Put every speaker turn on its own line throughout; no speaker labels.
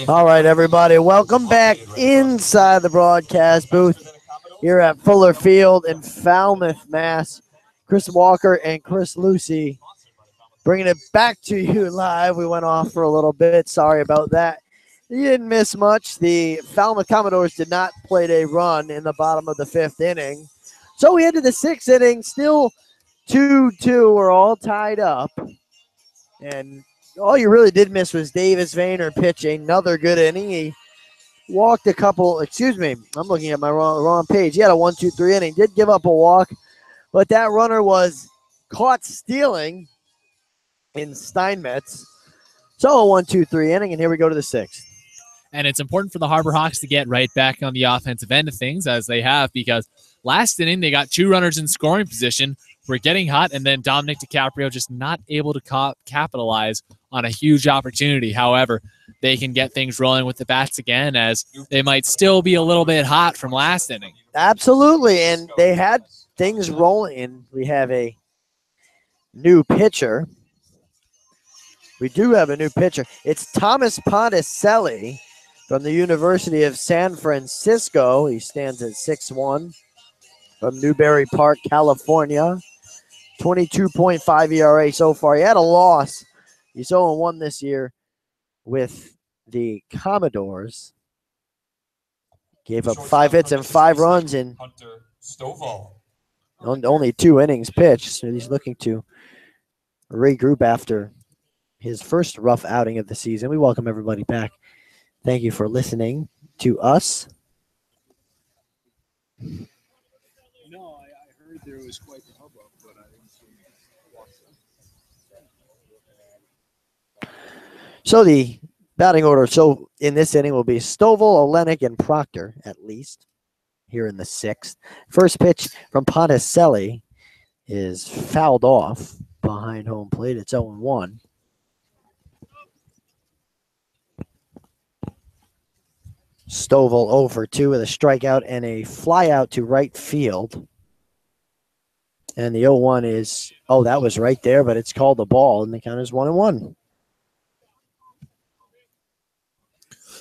All right, everybody, welcome back inside the broadcast booth here at Fuller Field in Falmouth, Mass. Chris Walker and Chris Lucy bringing it back to you live. We went off for a little bit. Sorry about that. You didn't miss much. The Falmouth Commodores did not play a run in the bottom of the fifth inning. So we head to the sixth inning, still 2-2. We're all tied up. And all you really did miss was Davis Vayner pitching another good inning. He walked a couple, excuse me, I'm looking at my wrong page. He had a 1-2-3 inning, did give up a walk, but that runner was caught stealing in Steinmetz. So a 1-2-3 inning, and here we go to the sixth.
And it's important for the Harbor Hawks to get right back on the offensive end of things, as they have, because last inning they got two runners in scoring position. We're getting hot, and then Dominic DiCaprio just not able to capitalize on a huge opportunity. However, they can get things rolling with the bats again, as they might still be a little bit hot from last inning.
Absolutely, and they had things rolling. And we have a new pitcher. We do have a new pitcher. It's Thomas Ponticelli from the University of San Francisco. He stands at 6'1", from Newberry Park, California. 22.5 ERA so far. He had a loss. He's 0-1 this year with the Commodores. Gave up 5 hits and 5 runs in only 2 innings pitched. So he's looking to regroup after his first rough outing of the season. We welcome everybody back. Thank you for listening to us.
No, I heard there was quite the hubbub, but I didn't see it.
So the batting order, so in this inning, will be Stovall, Olenek, and Proctor, at least, here in the sixth. First pitch from Ponticelli is fouled off behind home plate. It's 0-1. Stovall 0 for 2 with a strikeout and a fly out to right field. And the 0-1 is, that was right there, but it's called a ball, and the count is 1-1.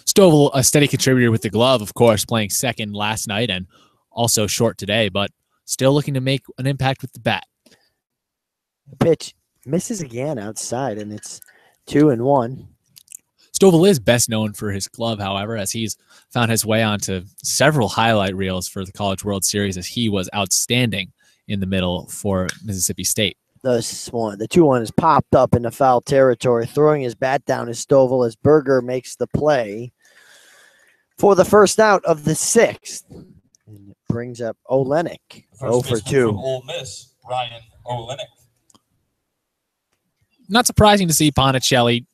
Stovall, a steady contributor with the glove, of course, playing second last night and also short today, but still looking to make an impact with the bat.
The pitch misses again outside, and it's 2-1.
Stovall is best known for his glove, however, as he's found his way onto several highlight reels for the College World Series, as he was outstanding in the middle for Mississippi State.
The 2-1 is popped up into foul territory. Throwing his bat down is Stovall as Berger makes the play for the first out of the sixth. And it brings up Olenek, 0 for 2.
Ole Miss, Ryan Olenek.
Not surprising to see Ponticelli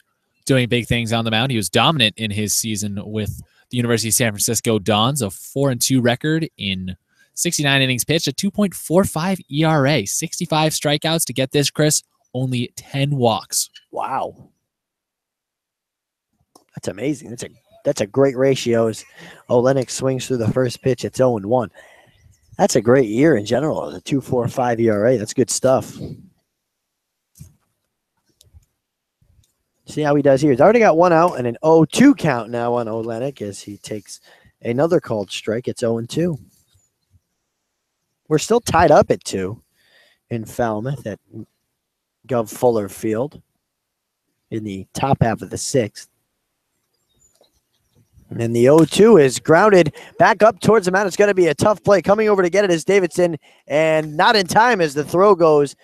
doing big things on the mound. He was dominant in his season with the University of San Francisco Dons, a 4-2 record in 69 innings pitched, a 2.45 ERA, 65 strikeouts to get this, Chris, only 10 walks.
Wow. That's amazing. That's a great ratio as Olenek swings through the first pitch. It's 0-1. That's a great year in general, the 2.45 ERA. That's good stuff. See how he does here. He's already got 1 out and an 0-2 count now on Olenek as he takes another called strike. It's 0-2. We're still tied up at 2 in Falmouth at Gov Fuller Field in the top half of the sixth. And the 0-2 is grounded back up towards the mound. It's going to be a tough play. Coming over to get it is Davidson, and not in time as the throw goes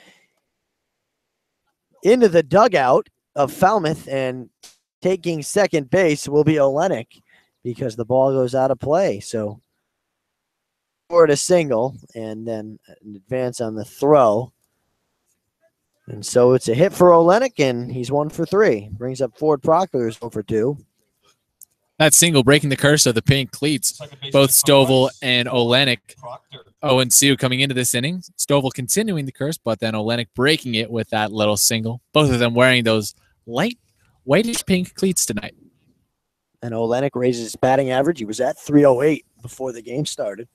into the dugout of Falmouth, and taking second base will be Olenek because the ball goes out of play. So forward a single and then an advance on the throw. And so it's a hit for Olenek, and he's 1 for 3. Brings up Ford Proctor, who's 0 for 2.
That single breaking the curse of the pink cleats. Both Stovall and Olenek 0-2 coming into this inning. Stovall continuing the curse, but then Olenek breaking it with that little single. Both of them wearing those light whitish pink cleats tonight.
And Olenek raises his batting average. He was at .308 before the game started.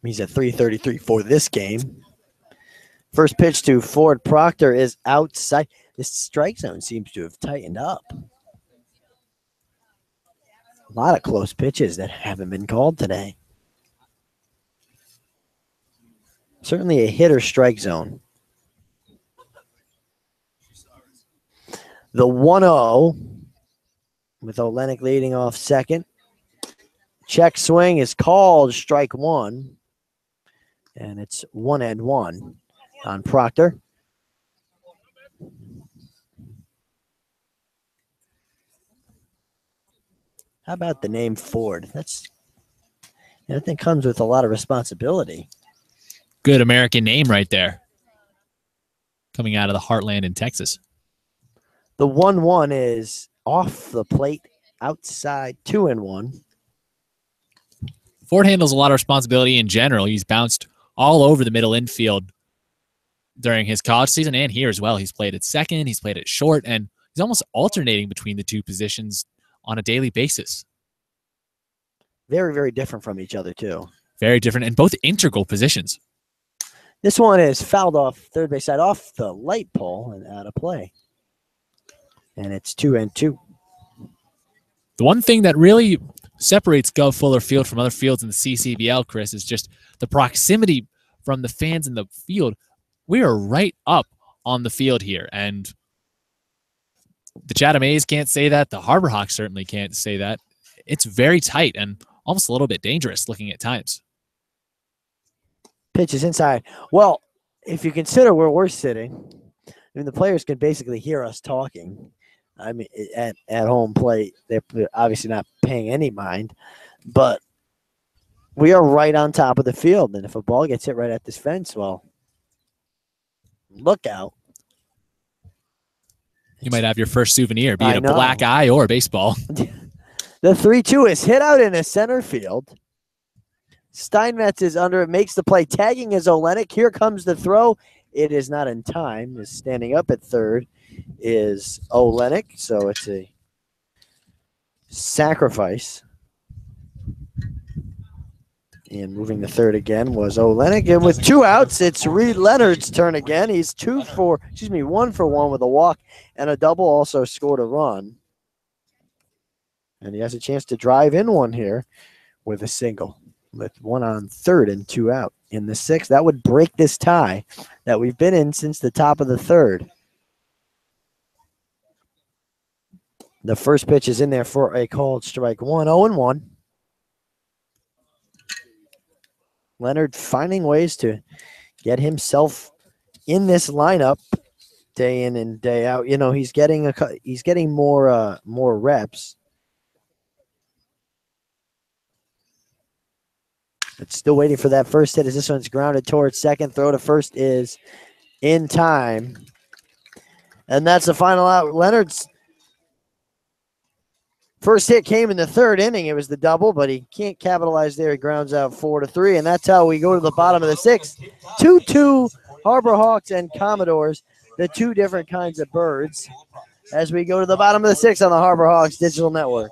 He's at .333 for this game. First pitch to Ford Proctor is outside. This strike zone seems to have tightened up. A lot of close pitches that haven't been called today. Certainly a hitter strike zone. The 1-0 with Olenek leading off second. Check swing is called strike one. And it's 1-1 on Proctor. How about the name Ford? That thing comes with a lot of responsibility.
Good American name right there. Coming out of the heartland in Texas.
The 1-1 is off the plate, outside, 2-1.
Ford handles a lot of responsibility in general. He's bounced all over the middle infield during his college season and here as well. He's played at second, he's played at short, and he's almost alternating between the two positions on a daily basis.
Very, very different from each other, too.
Very different, and both integral positions.
This one is fouled off third base side, off the light pole and out of play. And it's 2-2.
The one thing that really separates Gov Fuller Field from other fields in the CCBL, Chris, is just the proximity from the fans in the field. We are right up on the field here, and the Chatham A's can't say that. The Harbor Hawks certainly can't say that. It's very tight and almost a little bit dangerous looking at times.
Pitch is inside. Well, if you consider where we're sitting, I mean, the players can basically hear us talking. I mean, at home plate, they're obviously not paying any mind, but we are right on top of the field. And if a ball gets hit right at this fence, well, look out.
You might have your first souvenir, be it a black eye or a baseball.
The 3-2 is hit out in the center field. Steinmetz is under it, makes the play, tagging is Olenek. Here comes the throw. It is not in time. Is standing up at third is Olenek, so it's a sacrifice. And moving to third again was Olenek. And with 2 outs, it's Reed Leonard's turn again. He's 1 for 1 with a walk and a double, also scored a run. And he has a chance to drive in one here with a single, with 1 on third and 2 out in the 6th. That would break this tie that we've been in since the top of the 3rd. The first pitch is in there for a called strike one, 0-1. Leonard finding ways to get himself in this lineup day in and day out. You know, he's getting more reps. But still waiting for that first hit as this one's grounded towards second. Throw to first is in time. And that's the final out. Leonard's first hit came in the 3rd inning. It was the double, but he can't capitalize there. He grounds out 4-3, and that's how we go to the bottom of the 6th. 2-2 Harbor Hawks and Commodores, the 2 different kinds of birds, as we go to the bottom of the 6th on the Harbor Hawks Digital Network.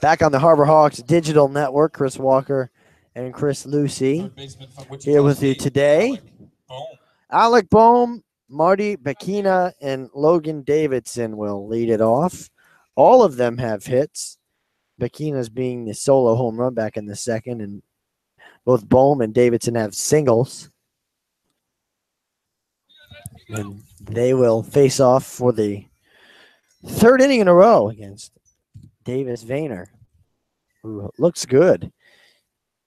Back on the Harbor Hawks Digital Network, Chris Walker and Chris Lucy here with you today. Alec Bohm, Marty Bakina, and Logan Davidson will lead it off. All of them have hits. Bakina's being the solo home run back in the 2nd, and both Bohm and Davidson have singles. And they will face off for the third inning in a row against Davis Vayner, who looks good.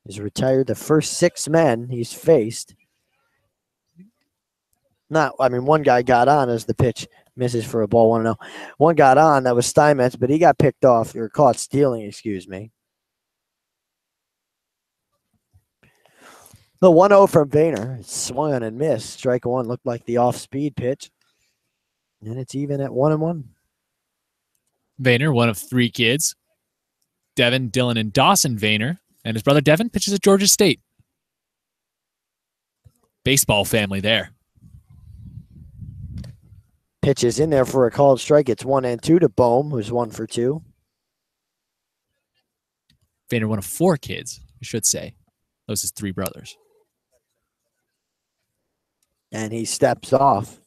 He's retired the first 6 men he's faced. One guy got on as the pitch misses for a ball 1-0. One got on, that was Steinmetz, but he got picked off, or caught stealing, excuse me. The 1-0 from Vayner. Swung on and missed. Strike one looked like the off-speed pitch. And it's even at 1-1.
Vayner, one of 3 kids. Devin, Dylan, and Dawson Vayner. And his brother Devin pitches at Georgia State. Baseball family there.
Pitch is in there for a called strike. It's 1-2 to Bohm, who's 1 for 2.
Vayner, one of 4 kids, I should say. Those his 3 brothers.
And he steps off.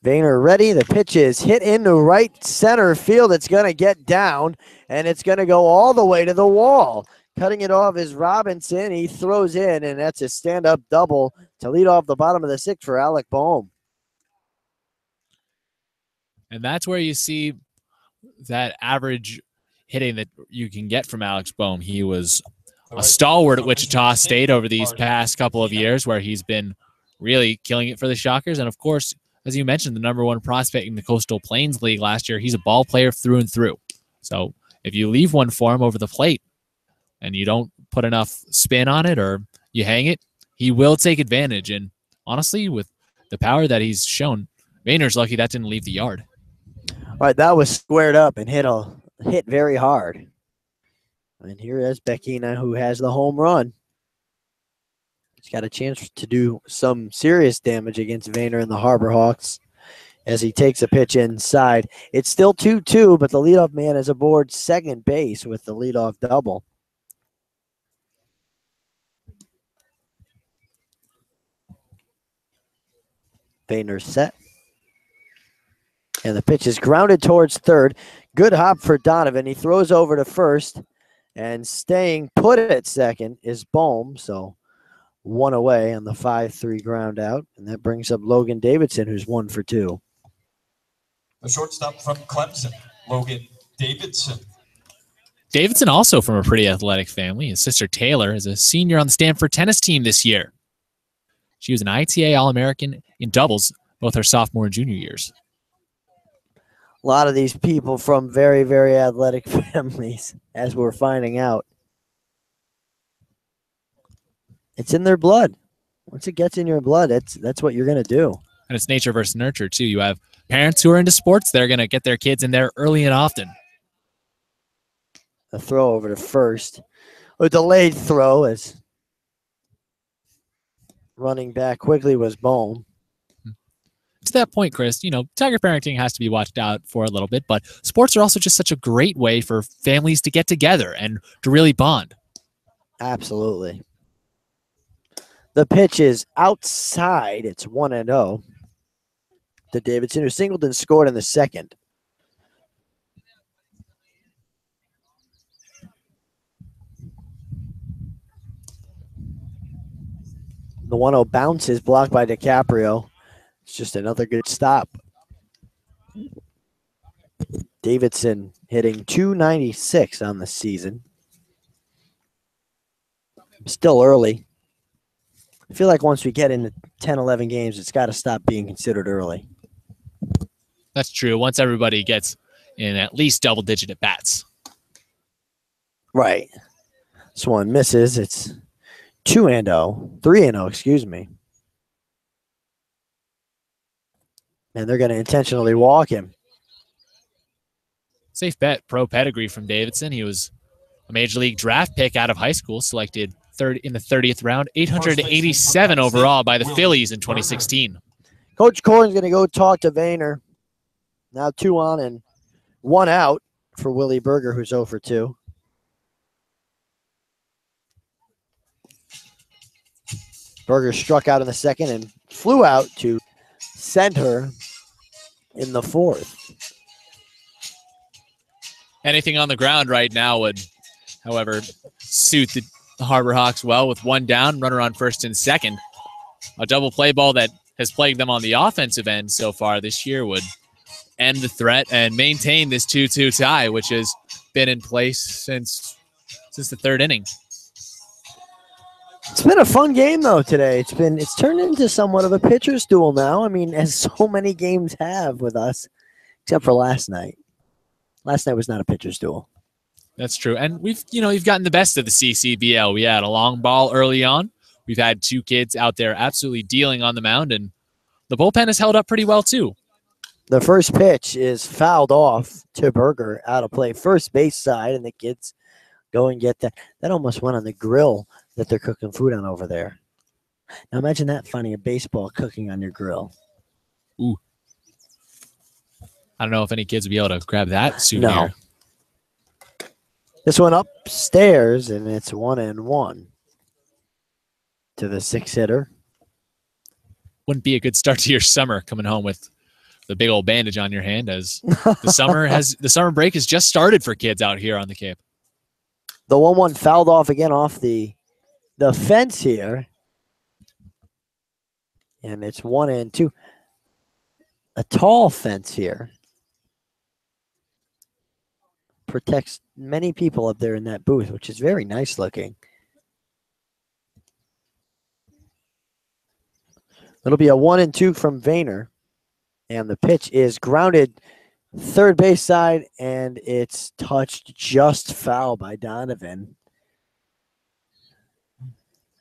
Vayner ready. The pitch is hit into right center field. It's going to get down, and it's going to go all the way to the wall. Cutting it off is Robinson. He throws in, and that's a stand-up double to lead off the bottom of the 6th for Alec Bohm.
And that's where you see that average hitting that you can get from Alex Bohm. He was a stalwart at Wichita State over these past couple of years, where he's been really killing it for the Shockers. And, of course, as you mentioned, the #1 prospect in the Coastal Plains League last year, he's a ball player through and through. So if you leave one for him over the plate and you don't put enough spin on it or you hang it, he will take advantage. And honestly, with the power that he's shown, Vayner's lucky that didn't leave the yard.
All right, that was squared up and hit very hard. And here is Becchina, who has the home run. He's got a chance to do some serious damage against Vayner and the Harbor Hawks as he takes a pitch inside. It's still 2-2, but the leadoff man is aboard second base with the leadoff double. Vayner's set. And the pitch is grounded towards third. Good hop for Donovan. He throws over to first. And staying put at second is Bohm. So 1 away on the 5-3 ground out. And that brings up Logan Davidson, who's 1 for 2.
The shortstop from Clemson, Logan Davidson.
Davidson also from a pretty athletic family. His sister Taylor is a senior on the Stanford tennis team this year. She was an ITA All-American in doubles both her sophomore and junior years.
A lot of these people from very, very athletic families, as we're finding out. It's in their blood. Once it gets in your blood, that's what you're going to do.
And it's nature versus nurture, too. You have parents who are into sports. They're going to get their kids in there early and often.
A throw over to first. A delayed throw as running back quickly was Bohm.
To that point, Chris, Tiger parenting has to be watched out for a little bit, but sports are also just such a great way for families to get together and to really bond.
Absolutely. The pitch is outside. It's 1-0 to Davidson, who singled and scored in the second. The 1-0 bounce is blocked by DiCaprio. It's just another good stop. Davidson hitting .296 on the season. Still early. I feel like once we get into 10, 11 games, it's got to stop being considered early.
That's true. Once everybody gets in at least double-digit at-bats.
Right. This one misses. It's 3-0, excuse me. And they're going to intentionally walk him.
Safe bet, pro pedigree from Davidson. He was a major league draft pick out of high school, selected in the 30th round, 887 overall by the Phillies in 2016.
Coach Corrin's going to go talk to Vayner. Now 2 on and 1 out for Willie Berger, who's 0 for 2. Berger struck out in the second and flew out to center in the 4th.
Anything on the ground right now would however, suit the Harbor Hawks well with one down, runner on first and second. A double play ball that has plagued them on the offensive end so far this year would end the threat and maintain this 2-2 tie, which has been in place since the third inning.
It's been a fun game though today. It's turned into somewhat of a pitcher's duel now. I mean, as so many games have with us, except for last night. Last night was not a pitcher's duel.
That's true. And you've gotten the best of the CCBL. We had a long ball early on. We've had two kids out there absolutely dealing on the mound, and the bullpen has held up pretty well too.
The first pitch is fouled off to Berger out of play, first base side, and the kids go and get that. That almost went on the grill that they're cooking food on over there. Now imagine that, finding a baseball cooking on your grill.
Ooh. I don't know if any kids will be able to grab that souvenir.
No. This one upstairs, and it's 1-1 to the six hitter.
Wouldn't be a good start to your summer coming home with the big old bandage on your hand, as the summer break has just started for kids out here on the Cape.
The 1-1 fouled off again off the fence here. And it's 1-2. A tall fence here protects many people up there in that booth, which is very nice looking. It'll be a 1-2 from Vayner. And the pitch is grounded third base side, and it's touched just foul by Donovan.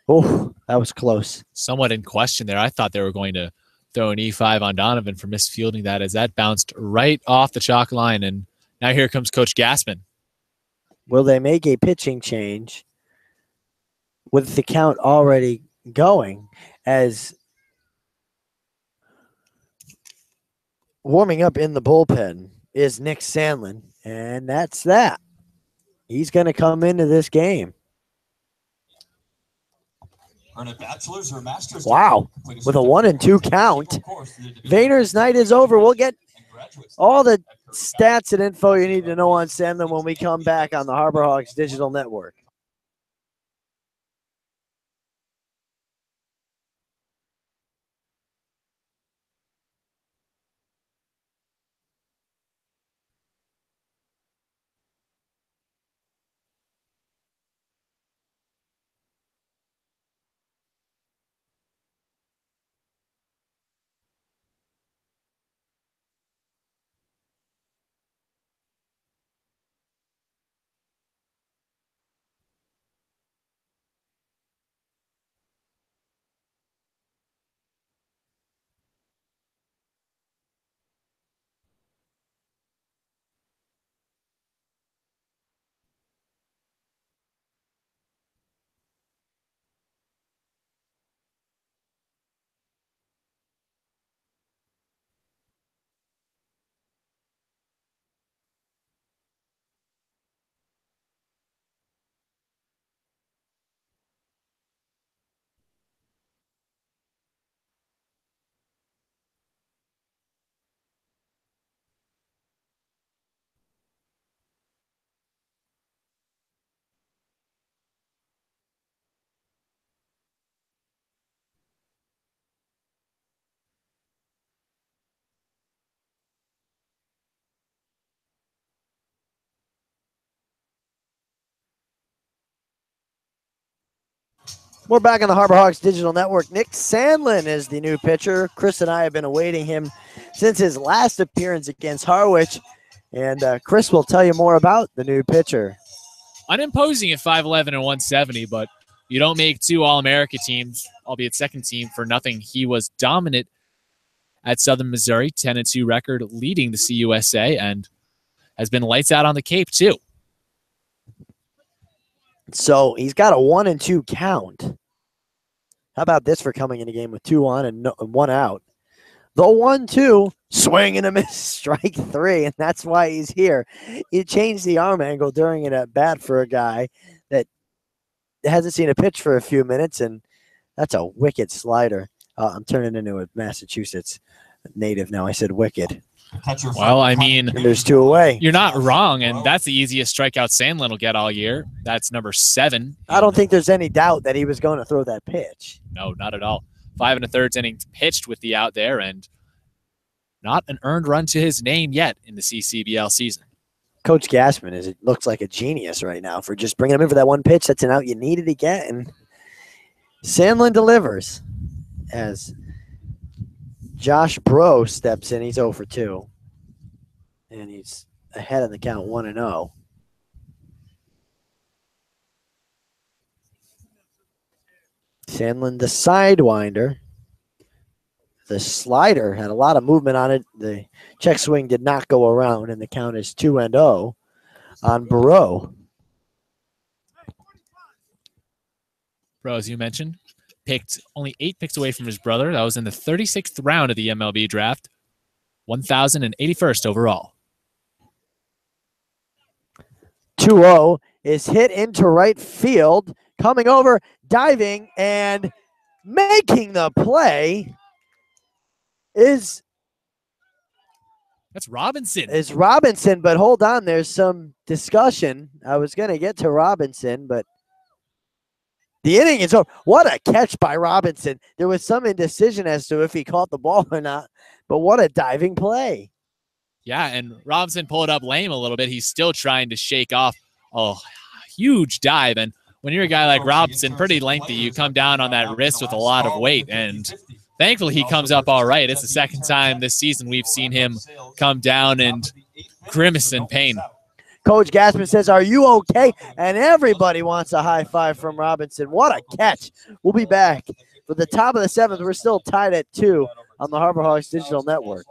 Oh, that was close.
Somewhat in question there. I thought they were going to throw an E5 on Donovan for misfielding that, as that bounced right off the chalk line. And now here comes Coach Gassman.
Will they make a pitching change with the count already going, as warming up in the bullpen is Nick Sandlin, and that's that. He's going to come into this game.
Bachelor's or master's.
Wow, with a 1-2 count. Vayner's night is over. We'll get all the stats and info you need to know on Sandlin when we come back on the Harbor Hawks Digital Network. We're back on the Harbor Hawks Digital Network. Nick Sandlin is the new pitcher. Chris and I have been awaiting him since his last appearance against Harwich. And Chris will tell you more about the new pitcher.
Unimposing at 5'11 and 170, but you don't make two All-America teams, albeit second team, for nothing. He was dominant at Southern Missouri, 10-2 record, leading the CUSA, and has been lights out on the Cape too.
So he's got a 1-2 count. How about this for coming in a game with 2 on and 1 out? The 1-2, swing and a miss, strike 3, and that's why he's here. He changed the arm angle during it at bat for a guy that hasn't seen a pitch for a few minutes, and that's a wicked slider. I'm turning into a Massachusetts native now. I said wicked.
Well, I mean,
And there's 2 away.
you're not wrong, and that's the easiest strikeout Sandlin will get all year. That's number 7.
I don't think there's any doubt that he was going to throw that pitch.
No, not at all. 5 1/3 innings pitched with the out there, and not an earned run to his name yet in the CCBL season.
Coach Gassman looks like a genius right now for just bringing him in for that one pitch. That's an out you needed to get, and Sandlin delivers as Josh Bro steps in. He's 0 for 2, and he's ahead of the count 1-0. Sandlin, the sidewinder. The slider had a lot of movement on it. The check swing did not go around, and the count is 2-0 on Barreau.
Bro, as you mentioned, picked only 8 picks away from his brother. That was in the 36th round of the MLB draft, 1,081st overall.
2-0 is hit into right field, coming over, diving, and making the play
That's Robinson.
is Robinson, but hold on, there's some discussion. I was going to get to Robinson, but the inning is over. What a catch by Robinson. There was some indecision as to if he caught the ball or not, but what a diving play.
Yeah, and Robinson pulled up lame a little bit. He's still trying to shake off a huge dive, and when you're a guy like Robinson, pretty lengthy, you come down on that wrist with a lot of weight, and thankfully he comes up all right. It's the second time this season we've seen him come down and grimace in pain.
Coach Gassman says, "Are you okay?" And everybody wants a high five from Robinson. What a catch. We'll be back for the top of the 7th. We're still tied at 2 on the Harbor Hawks Digital Network.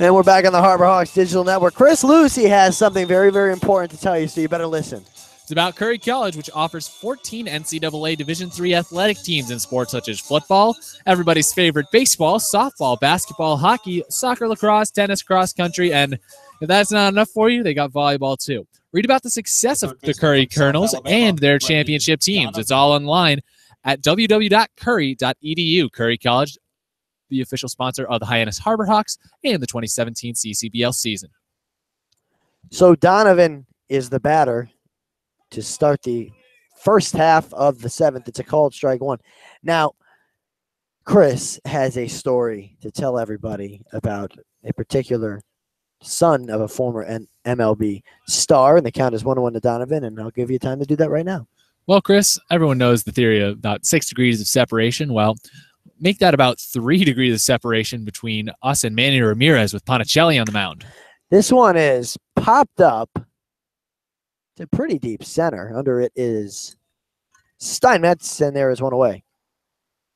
And we're back on the Harbor Hawks Digital Network. Chris Lucy has something very, very important to tell you, so you better listen.
It's about Curry College, which offers 14 NCAA Division III athletic teams in sports such as football, everybody's favorite baseball, softball, basketball, hockey, soccer, lacrosse, tennis, cross country, and if that's not enough for you, they got volleyball too. Read about the success of the Curry Colonels and their championship teams. It's all online at www.curry.edu. Curry College, the official sponsor of the Hyannis Harbor Hawks and the 2017 CCBL season.
So Donovan is the batter to start the first half of the 7th. It's a called strike 1. Now, Chris has a story to tell everybody about a particular son of a former MLB star, and the count is 1-1 to Donovan, and I'll give you time to do that right now.
Well, Chris, everyone knows the theory of about 6 degrees of separation. Well, make that about 3 degrees of separation between us and Manny Ramirez with Ponticelli on the mound.
This one is popped up to pretty deep center. Under it is Steinmetz, and there is one away.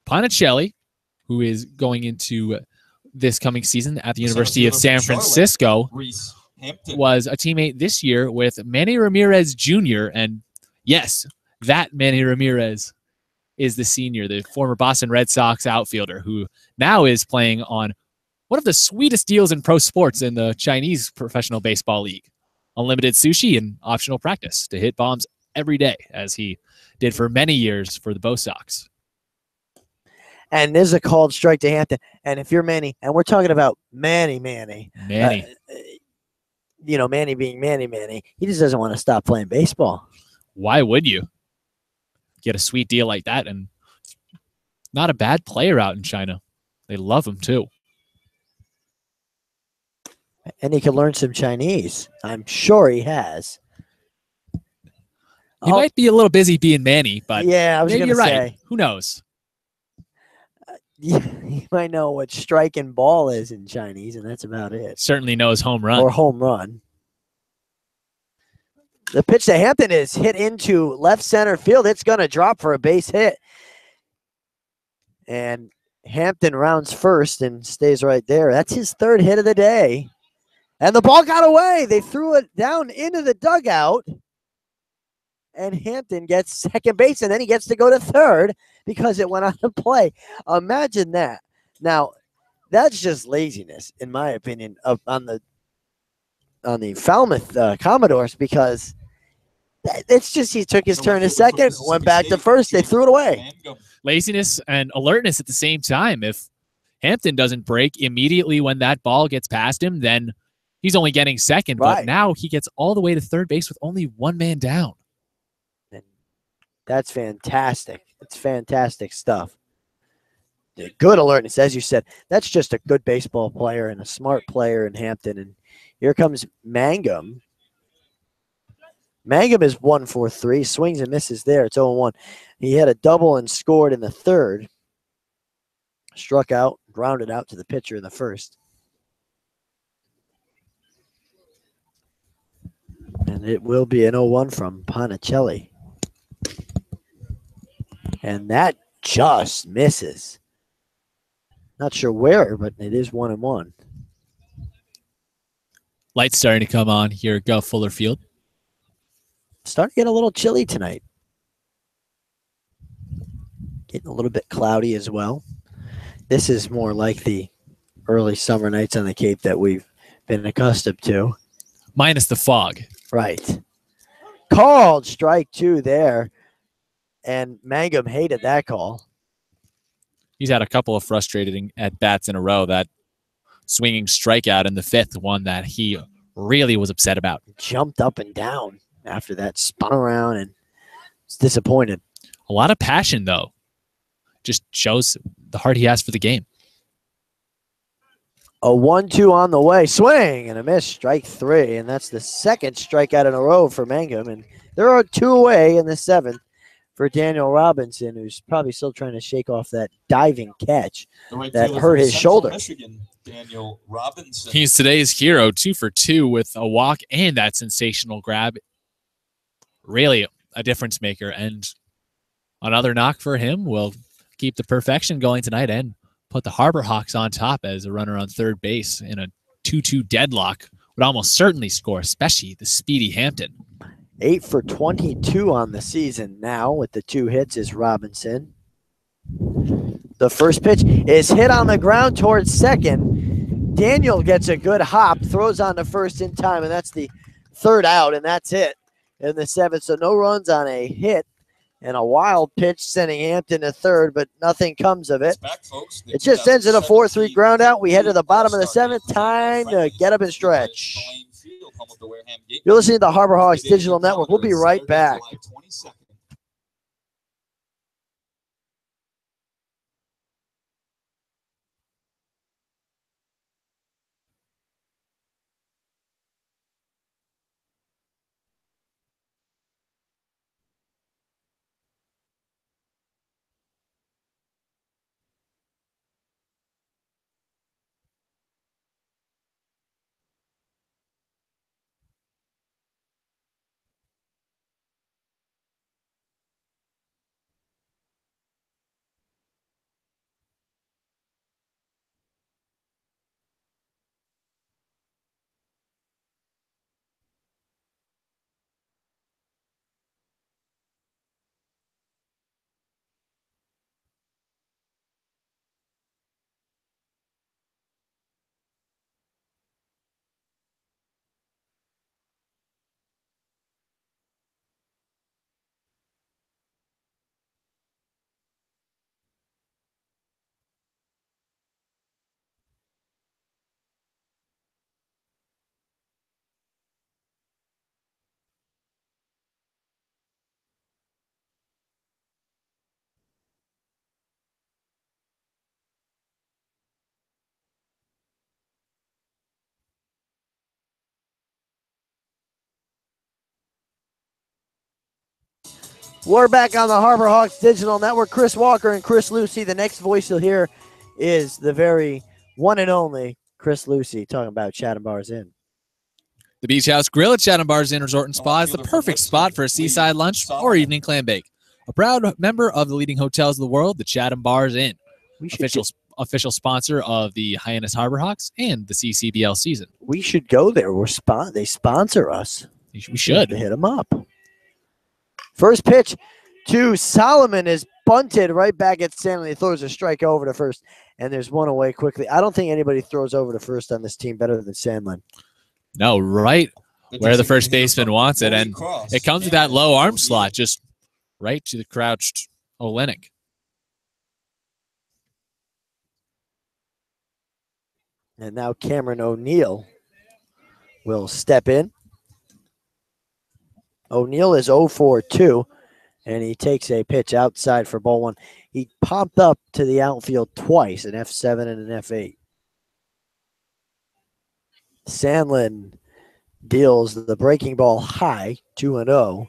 Ponticelli, who is going into this coming season at the University of San Francisco, was a teammate this year with Manny Ramirez Jr. And yes, that Manny Ramirez is the senior, the former Boston Red Sox outfielder, who now is playing on one of the sweetest deals in pro sports in the Chinese Professional Baseball League. unlimited sushi and optional practice to hit bombs every day, as he did for many years for the Bo Sox.
And this is a called strike to Hampton. And if you're Manny, and we're talking about Manny,
Manny.
Manny being Manny, he just doesn't want to stop playing baseball.
Why would you get a sweet deal like that? And not a bad player out in China. They love him too.
And he can learn some Chinese. I'm sure he has.
He might be a little busy being Manny, but
yeah, I was
maybe
going to
you're
say.
right. Who knows?
He might know what strike and ball is in Chinese, and that's about it.
Certainly knows home run.
Or home run. The pitch to Hampton is hit into left center field. It's going to drop for a base hit. And Hampton rounds first and stays right there. That's his third hit of the day. And the ball got away. They threw it down into the dugout. And Hampton gets second base, and then he gets to go to third because it went on the play. Imagine that. Now, that's just laziness, in my opinion, on the Falmouth Commodores, because it's just he took his turn to second, went back to first, they threw it away.
Laziness and alertness at the same time. If Hampton doesn't break immediately when that ball gets past him, then he's only getting second.
Right.
But now he gets all the way to third base with only one man down.
That's fantastic. It's fantastic stuff. Good alertness, as you said. That's just a good baseball player and a smart player in Hampton. And here comes Mangum. Mangum is 1-for-3. Swings and misses there. It's 0-1. He had a double and scored in the third. Struck out, grounded out to the pitcher in the first. And it will be an 0-1 from Ponicelli. And that just misses. Not sure where, but it is 1-1.
Lights starting to come on here at Gulf Fuller Field.
Starting to get a little chilly tonight. Getting a little bit cloudy as well. This is more like the early summer nights on the Cape that we've been accustomed to.
Minus the fog.
Right. Called strike 2 there. And Mangum hated that call.
He's had a couple of frustrating at-bats in a row. That swinging strikeout in the fifth, one that he really was upset about.
Jumped up and down after that, spun around, and was disappointed.
A lot of passion, though. Just shows the heart he has for the game.
A 1-2 on the way. Swing and a miss. Strike 3. And that's the second strikeout in a row for Mangum. And there are 2 away in the 7th for Daniel Robinson, who's probably still trying to shake off that diving catch that hurt his shoulder.
Michigan, Daniel Robinson.
He's today's hero, 2 for 2 with a walk and that sensational grab. Really a difference maker. And another knock for him will keep the perfection going tonight and put the Harbor Hawks on top as a runner on third base in a 2-2 deadlock. Would almost certainly score, especially the speedy Hampton.
8 for 22 on the season now with the 2 hits is Robinson. The first pitch is hit on the ground towards second. Daniel gets a good hop, throws on the first in time, and that's the third out, and that's it in the 7th. So no runs on a hit and a wild pitch sending Hampton to third, but nothing comes of it.
Back, folks.
It just ends in a 4-3 ground out. We head to the bottom of the 7th. Time to get up and stretch. You're listening to the Harbor Hawks Digital Network. We'll be right back. We're back on the Harbor Hawks Digital Network. Chris Walker and Chris Lucy. The next voice you'll hear is the very one and only Chris Lucy talking about Chatham Bars Inn.
The Beach House Grill at Chatham Bars Inn Resort and Spa is the perfect spot for a seaside lunch or evening clam bake. A proud member of the leading hotels of the world, the Chatham Bars Inn. Official sponsor of the Hyannis Harbor Hawks and the CCBL season.
We should go there. They sponsor us.
We should.
Hit them up. First pitch to Solomon is bunted right back at Stanley. He throws a strike over to first, and there's one away quickly. I don't think anybody throws over to first on this team better than Sandlin.
No, right where the first baseman wants it, and it comes with that low arm slot, just right to the crouched Olenek.
And now Cameron O'Neill will step in. O'Neill is 0-for-2, and he takes a pitch outside for ball one. He popped up to the outfield twice, an F7 and an F8. Sandlin deals the breaking ball high, 2-0.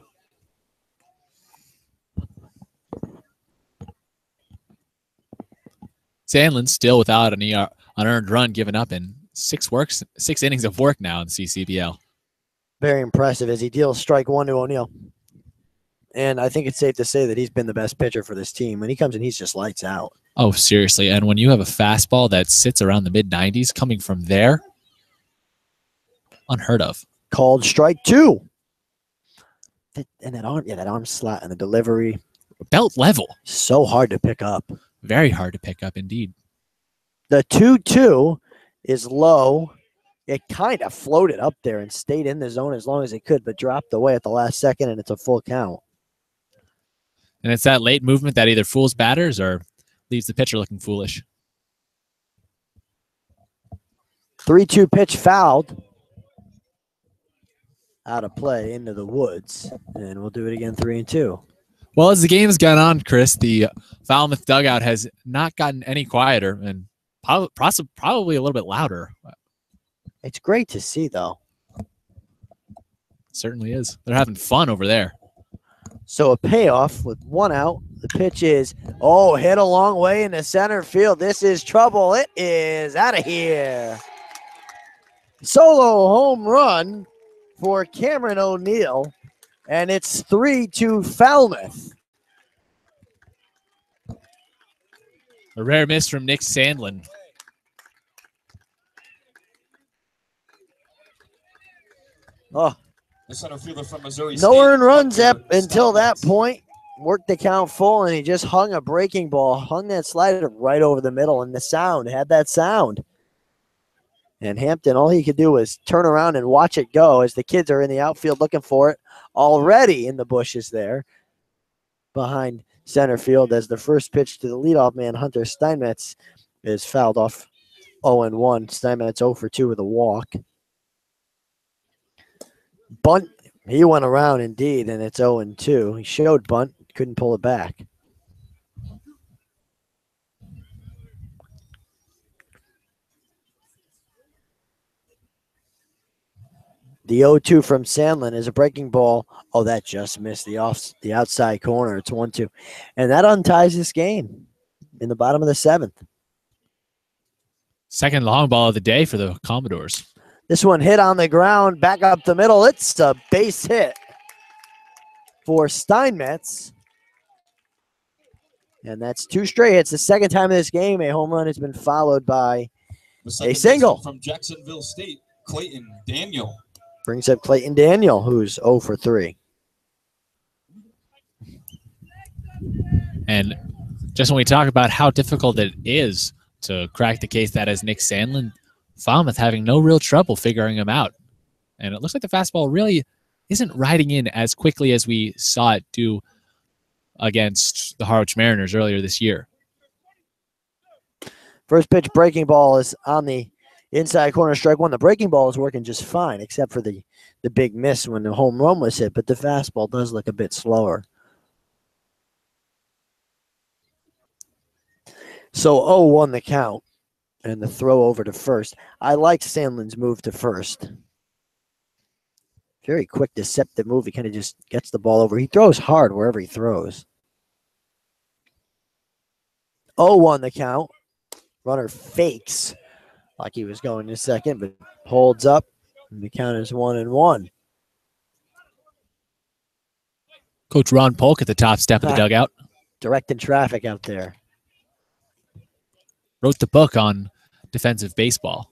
Sandlin still without an unearned run given up in 6 innings of work now in the CCBL.
Very impressive as he deals strike one to O'Neill. And I think it's safe to say that he's been the best pitcher for this team. When he comes in, he's just lights out.
Oh, seriously. And when you have a fastball that sits around the mid-90s coming from there, unheard of.
Called strike 2. And that arm slot and the delivery.
Belt level.
So hard to pick up.
Very hard to pick up indeed.
The 2-2 is low. It kind of floated up there and stayed in the zone as long as it could, but dropped away at the last second, and it's a full count.
And it's that late movement that either fools batters or leaves the pitcher looking foolish.
3-2 pitch fouled. Out of play into the woods, and we'll do it again 3-2.
Well, as the game has gone on, Chris, the Falmouth dugout has not gotten any quieter and probably a little bit louder.
It's great to see, though.
It certainly is. They're having fun over there.
So a payoff with one out. The pitch is, hit a long way into center field. This is trouble. It is out of here. Solo home run for Cameron O'Neill, and it's 3-2 Falmouth.
A rare miss from Nick Sandlin.
Oh,
the center fielder from Missouri
no
State,
earned runs
Hunter
up until that
Steinmetz.
point. Worked the count full, and he just hung a breaking ball, hung that slider right over the middle, and had that sound. And Hampton, all he could do was turn around and watch it go as the kids are in the outfield looking for it, already in the bushes there behind center field as the first pitch to the leadoff man, Hunter Steinmetz, is fouled off 0-1. Steinmetz 0-for-2 with a walk. Bunt, he went around indeed, and it's 0-2. He showed bunt, couldn't pull it back. The 0-2 from Sandlin is a breaking ball. Oh, that just missed the outside corner. It's 1-2. And that unties this game in the bottom of the 7th.
Second long ball of the day for the Commodores.
This one hit on the ground, back up the middle. It's a base hit for Steinmetz. And that's 2 straight hits. The second time in this game, a home run has been followed by a single.
From Jacksonville State, Clayton Daniel.
Brings up Clayton Daniel, who's 0-for-3.
And just when we talk about how difficult it is to crack the case that is Nick Sandlin, Falmouth having no real trouble figuring him out. And it looks like the fastball really isn't riding in as quickly as we saw it do against the Harwich Mariners earlier this year.
First pitch breaking ball is on the inside corner, strike 1. The breaking ball is working just fine, except for the big miss when the home run was hit, but the fastball does look a bit slower. So 0-1 the count, and the throw over to first. I like Sandlin's move to first. Very quick, deceptive move. He kind of just gets the ball over. He throws hard wherever he throws. 0-1 the count. Runner fakes like he was going to second, but holds up. And the count is 1-1.
Coach Ron Polk at the top step of the dugout.
Directing traffic out there.
Wrote the book on defensive baseball.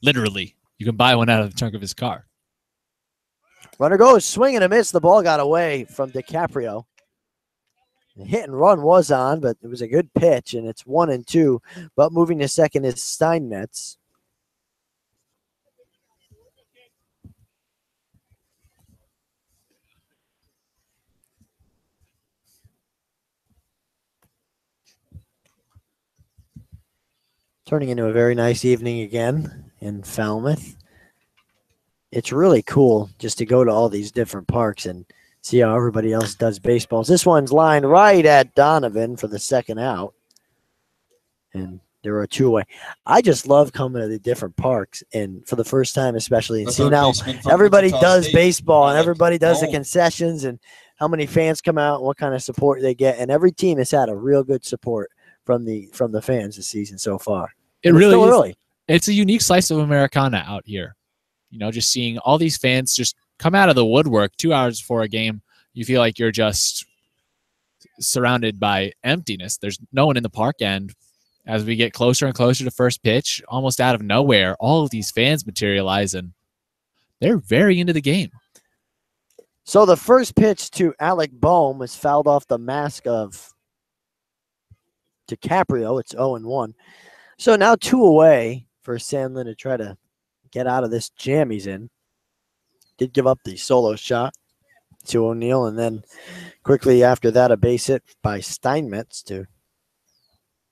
Literally. You can buy one out of the trunk of his car.
Runner goes, swing and a miss. The ball got away from DiCaprio. The hit and run was on, but it was a good pitch, and it's 1-2. But moving to second is Steinmetz. Turning into a very nice evening again in Falmouth. It's really cool just to go to all these different parks and see how everybody else does baseballs. This one's lined right at Donovan for the second out. And there are two away. I just love coming to the different parks, and for the first time especially, and see now everybody does baseball and everybody does the concessions and how many fans come out and what kind of support they get. And every team has had a real good support from the fans this season so far.
It really is. Early. It's a unique slice of Americana out here. You know, just seeing all these fans just come out of the woodwork 2 hours before a game. You feel like you're just surrounded by emptiness. There's no one in the park, and as we get closer and closer to first pitch, almost out of nowhere, all of these fans materialize, and they're very into the game.
So the first pitch to Alec Boehm was fouled off the mask of DiCaprio. It's 0-1. So now 2 away for Sandlin to try to get out of this jam he's in. Did give up the solo shot to O'Neill, and then quickly after that, a base hit by Steinmetz to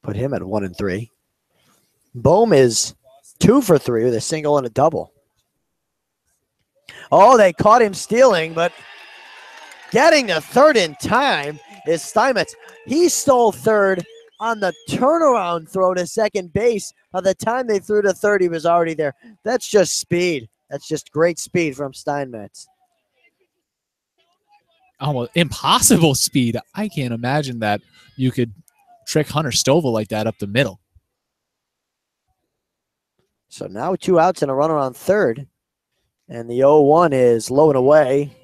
put him at 1-3. Boehm is 2 for 3 with a single and a double. Oh, they caught him stealing, but getting to third in time is Steinmetz. He stole third on the turnaround throw to second base. By the time they threw to third, he was already there. That's just speed. That's just great speed from Steinmetz.
Almost impossible speed. I can't imagine that you could trick Hunter Stovall like that up the middle.
So now 2 outs and a runner on third. And the 0-1 is low and away.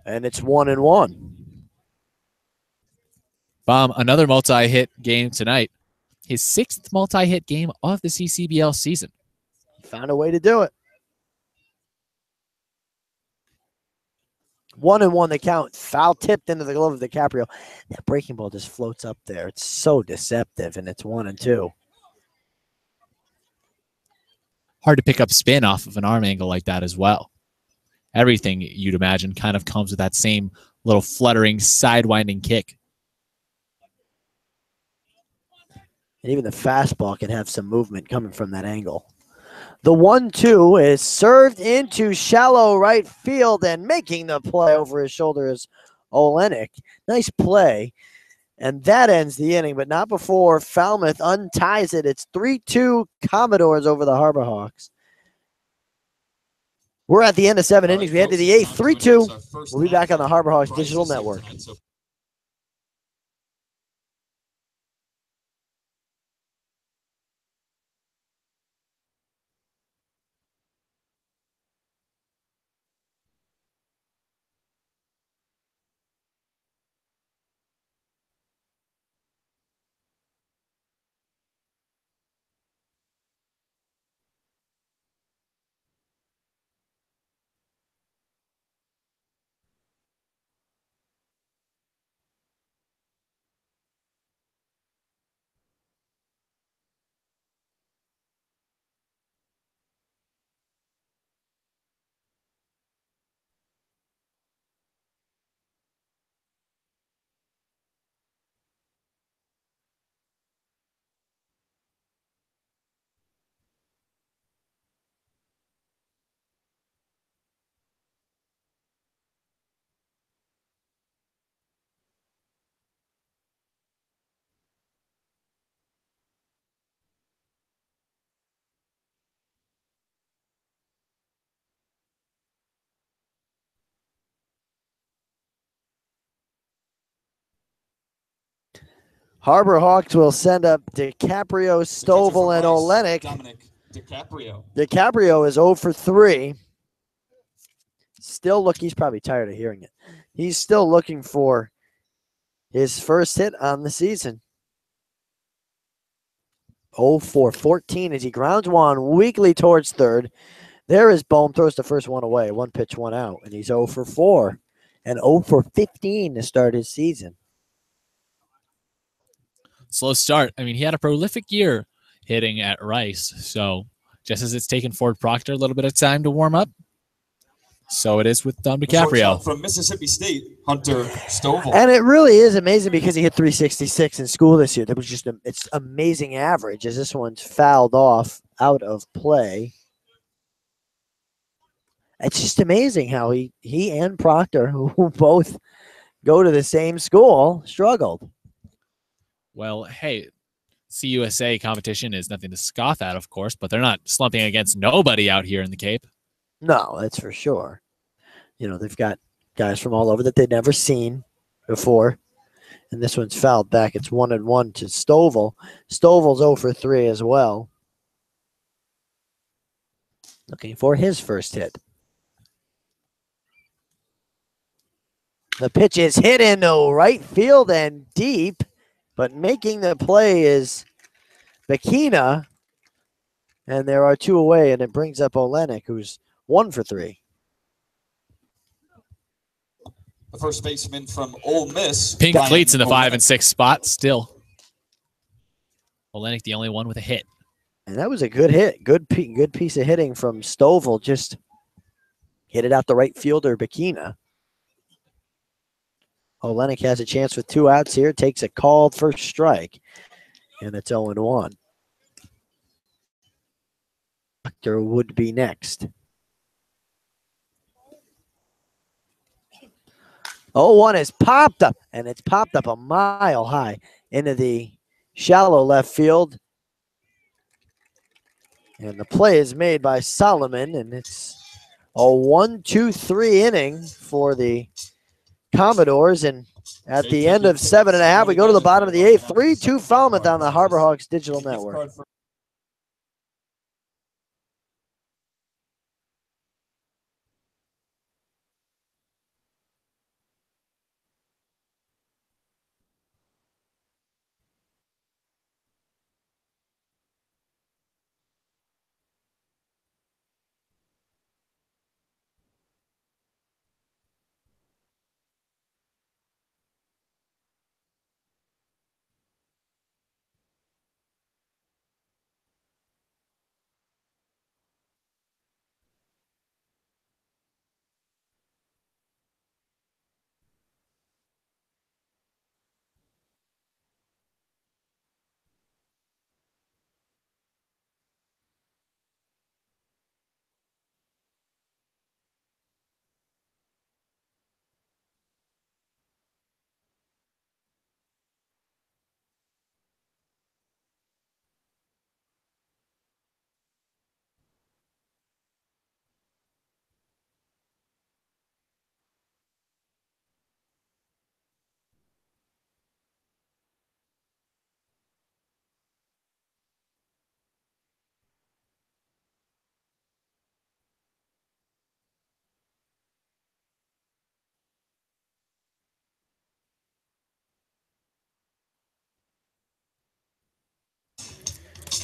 And it's 1-1.
Bob, another multi-hit game tonight. His 6th multi-hit game of the CCBL season.
He found a way to do it. 1-1 the count. Foul tipped into the glove of DiCaprio. That breaking ball just floats up there. It's so deceptive, and it's 1-2.
Hard to pick up spin off of an arm angle like that as well. Everything you'd imagine kind of comes with that same little fluttering, sidewinding kick.
And even the fastball can have some movement coming from that angle. The 1-2 is served into shallow right field, and making the play over his shoulder is Olenek. Nice play. And that ends the inning, but not before Falmouth unties it. It's 3-2 Commodores over the Harbor Hawks. We're at the end of 7 innings. We head to the 8th, 3-2. We'll be back on the Harbor Hawks Digital Network. Harbor Hawks will send up DiCaprio, Stovall, and Olenek.
Dominic DiCaprio.
DiCaprio is 0 for 3. Still he's probably tired of hearing it. He's still looking for his first hit on the season. 0 for 14 as he grounds one weakly towards third. There is Bohm, throws the first one away. 1 pitch, 1 out, and he's 0 for 4 and 0 for 15 to start his season.
Slow start. I mean, he had a prolific year hitting at Rice. So just as it's taken Ford Proctor a little bit of time to warm up, so it is with Dom DiCaprio.
From Mississippi State, Hunter Stovall.
And it really is amazing because he hit 366 in school this year. That was just it's amazing average as this one's fouled off out of play. It's just amazing how he and Proctor, who both go to the same school, struggled.
Well, hey, CUSA competition is nothing to scoff at, of course, but they're not slumping against nobody out here in the Cape.
No, that's for sure. You know, they've got guys from all over that they'd never seen before. And this one's fouled back. It's 1-1 to Stovall. Stovall's 0 for 3 as well. Looking for his first hit. The pitch is hit into right field and deep, but making the play is Bakina. And there are 2 away, and it brings up Olenek, who's 1 for 3.
The first baseman from Ole Miss.
Pink
Ryan
cleats in the 5
Olenek.
and 6 spot still. Olenek the only one with a hit.
And that was a good hit. Good piece of hitting from Stovall. Just hit it out the right fielder, Bakina. Olenek has a chance with 2 outs here. Takes a called first strike. And it's 0-1. Proctor would be next. 0-1 is popped up, and it's popped up a mile high into the shallow left field. And the play is made by Solomon, and it's a 1-2-3 inning for the Commodores. And at the end of 7.5, we go to the bottom of the 8th. 3-2 Falmouth on the Harbor Hawks Digital Network.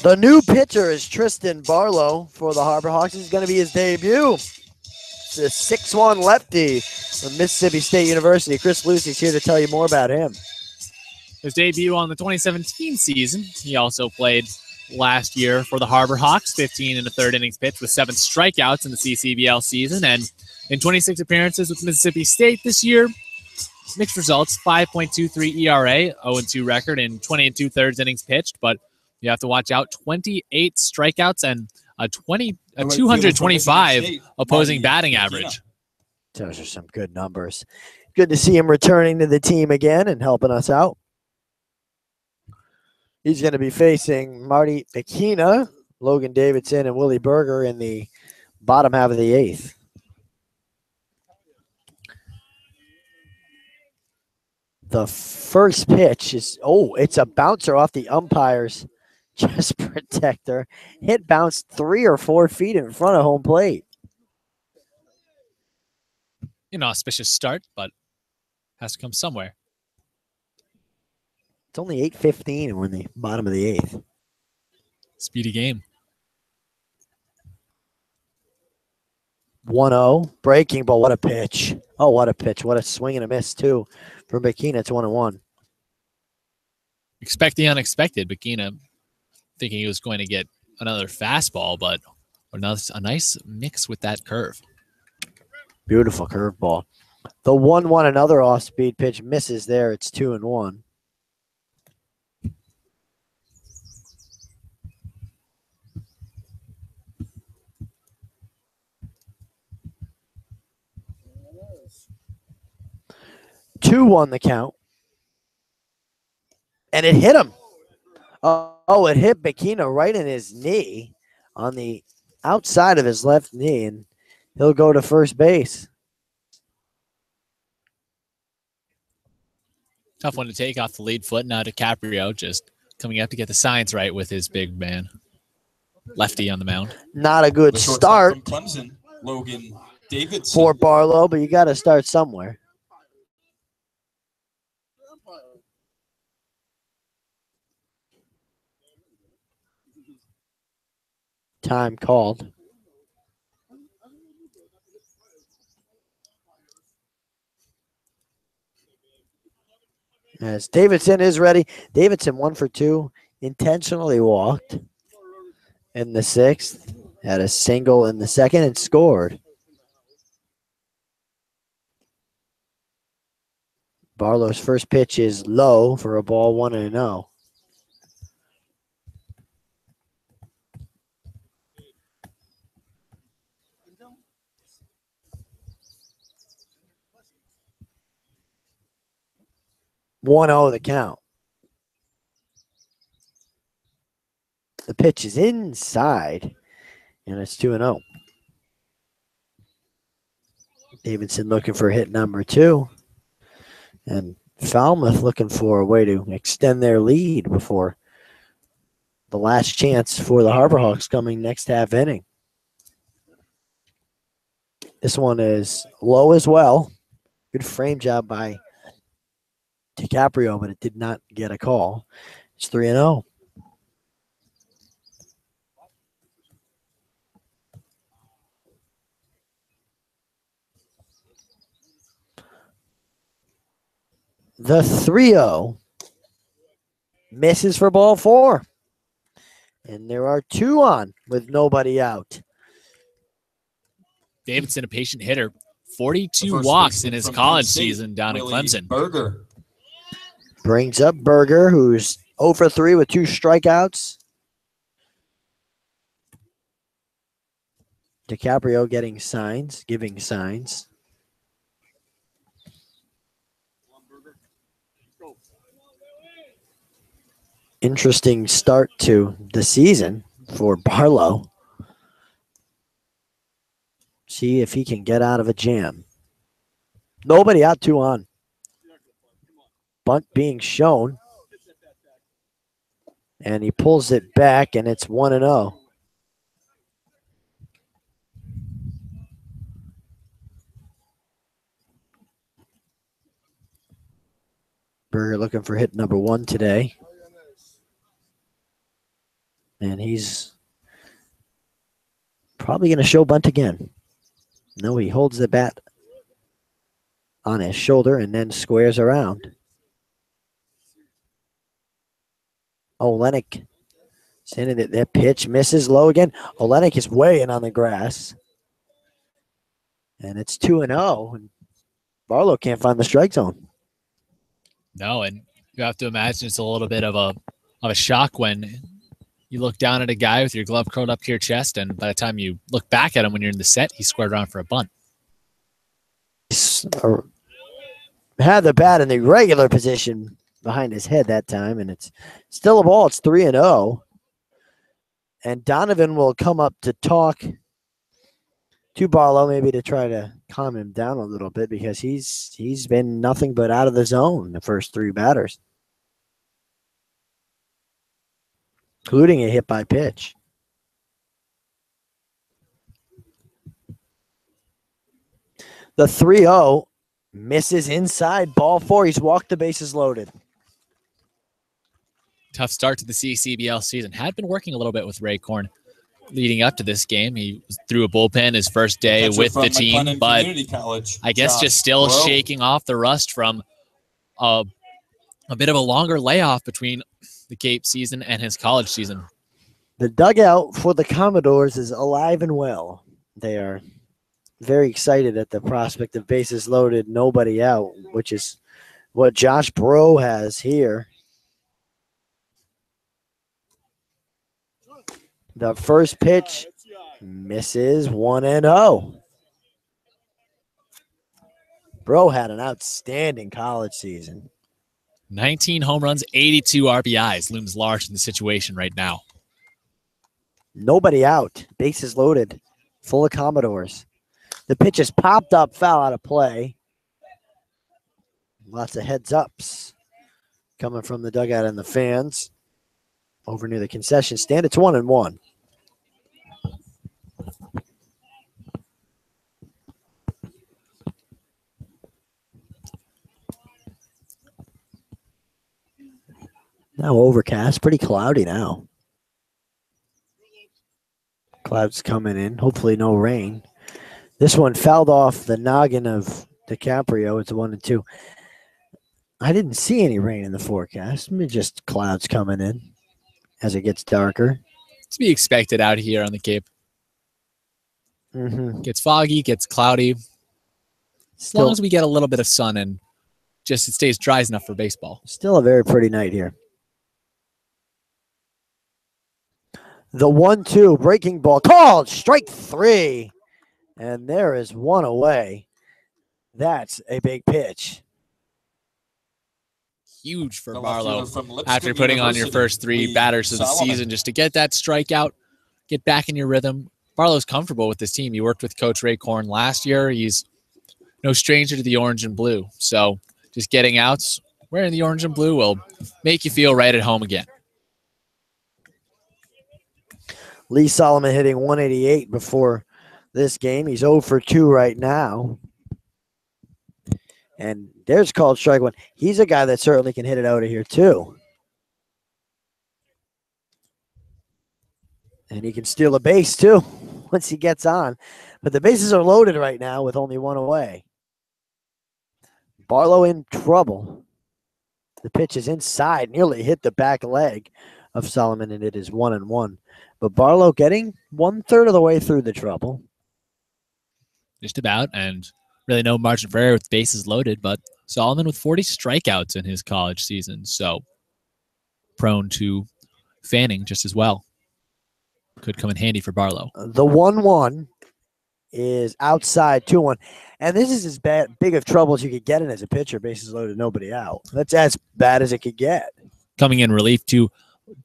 The new pitcher is Tristan Barlow for the Harbor Hawks. This is going to be his debut. It's a 6'1 lefty from Mississippi State University. Chris Lucy's here to tell you more about him.
His debut on the 2017 season. He also played last year for the Harbor Hawks, 15 in the 3rd innings pitched with 7 strikeouts in the CCBL season. And in 26 appearances with Mississippi State this year, mixed results, 5.23 ERA, 0-2 record in 20 2/3 innings pitched. But you have to watch out, 28 strikeouts and a 225 opposing batting average.
Those are some good numbers. Good to see him returning to the team again and helping us out. He's going to be facing Marty Bakina, Logan Davidson, and Willie Berger in the bottom half of the 8th. The first pitch is, it's a bouncer off the umpire's chest protector. Hit bounced 3 or 4 feet in front of home plate.
Inauspicious start, but has to come somewhere.
It's only 8:15 and we're in the bottom of the 8th.
Speedy game.
1-0. Breaking ball. What a pitch. Oh, what a pitch. What a swing and a miss, too. For Bikina, it's 1-1.
Expect the unexpected. Bikina thinking he was going to get another fastball, but a nice mix with that curve.
Beautiful curveball. The 1-1, another off-speed pitch, misses there. It's 2-1. Two-1 the count. And it hit him. Oh, it hit Bikina right in his knee on the outside of his left knee, and he'll go to first base.
Tough one to take off the lead foot. Now DiCaprio just coming up to get the signs right with his big man. Lefty on the mound.
Not a good
The shortstop
start
from Clemson, Logan Davidson.
for Barlow, but you got to start somewhere. Time called. As Davidson is ready. Davidson 1 for 2. Intentionally walked in the 6th. Had a single in the 2nd and scored. Barlow's first pitch is low for a ball, 1-0. The count. The pitch is inside, and it's 2-0. Davidson looking for hit number 2. And Falmouth looking for a way to extend their lead before the last chance for the Harbor Hawks coming next half inning. This one is low as well. Good frame job by DiCaprio, but it did not get a call. It's 3-0. The 3-0 misses for ball 4. And there are 2 on with nobody out.
Davidson, a patient hitter. 42
First
walks
baseman
in his
from
college
Penn State,
season down in
Willie
Clemson.
Berger.
Brings up Berger, who's 0 for 3 with 2 strikeouts. DiCaprio getting signs, giving signs. Interesting start to the season for Barlow. See if he can get out of a jam. Nobody out, 2 on. Bunt being shown. And he pulls it back, and it's 1-0. Berger looking for hit number 1 today. And he's probably going to show bunt again. No, he holds the bat on his shoulder and then squares around. Olenek sending it. That pitch misses low again. Olenek is way in on the grass. And it's 2-0. And Barlow can't find the strike zone.
No, and you have to imagine it's a little bit of a shock when you look down at a guy with your glove curled up to your chest, and by the time you look back at him when you're in the set, he's squared around for a bunt.
Had the bat in the regular position behind his head that time, and it's still a ball. It's 3-0. And Donovan will come up to talk to Barlow, maybe to try to calm him down a little bit because he's been nothing but out of the zone the first 3 batters, including a hit by pitch. The 3-0 misses inside, ball 4. He's walked, the bases loaded.
Tough start to the CCBL season. Had been working a little bit with Ray Korn leading up to this game. He threw a bullpen his first day with the team, but I guess just still shaking off the rust from a bit of a longer layoff between the Cape season and his college season.
The dugout for the Commodores is alive and well. They are very excited at the prospect of bases loaded, nobody out, which is what Josh Bro has here. The first pitch misses, 1-0. Bro had an outstanding college season.
19 home runs, 82 RBIs. Looms large in the situation right now.
Nobody out. Bases loaded. Full of Commodores. The pitch is popped up, foul out of play. Lots of heads ups coming from the dugout and the fans. Over near the concession stand. It's 1-1. Now overcast, pretty cloudy now. Clouds coming in, hopefully no rain. This one fouled off the noggin of DiCaprio. It's 1-2. I didn't see any rain in the forecast. Maybe just clouds coming in as it gets darker.
To be expected out here on the Cape. Gets foggy, gets cloudy. As long as we get a little bit of sun and just it stays dry enough for baseball.
Still a very pretty night here. The 1-2 breaking ball called, strike 3. And there is one away. That's a big pitch.
Huge for Barlow after putting on your first 3 batters of the season just to get that strikeout, get back in your rhythm. Barlow's comfortable with this team. He worked with Coach Ray Korn last year. He's no stranger to the orange and blue. So just getting outs, wearing the orange and blue will make you feel right at home again.
Lee Solomon hitting 188 before this game. He's 0 for 2 right now. And there's called strike 1. He's a guy that certainly can hit it out of here too. And he can steal a base too once he gets on. But the bases are loaded right now with only 1 away. Barlow in trouble. The pitch is inside, nearly hit the back leg of Solomon, and it is 1-1. But Barlow getting 1/3 of the way through the trouble.
Just about, and really no margin for error with bases loaded, but Solomon with 40 strikeouts in his college season, so prone to fanning just as well. Could come in handy for Barlow.
The 1-1 is outside, 2-1. And this is as big of trouble as you could get in as a pitcher, bases loaded, nobody out. That's as bad as it could get.
Coming in relief to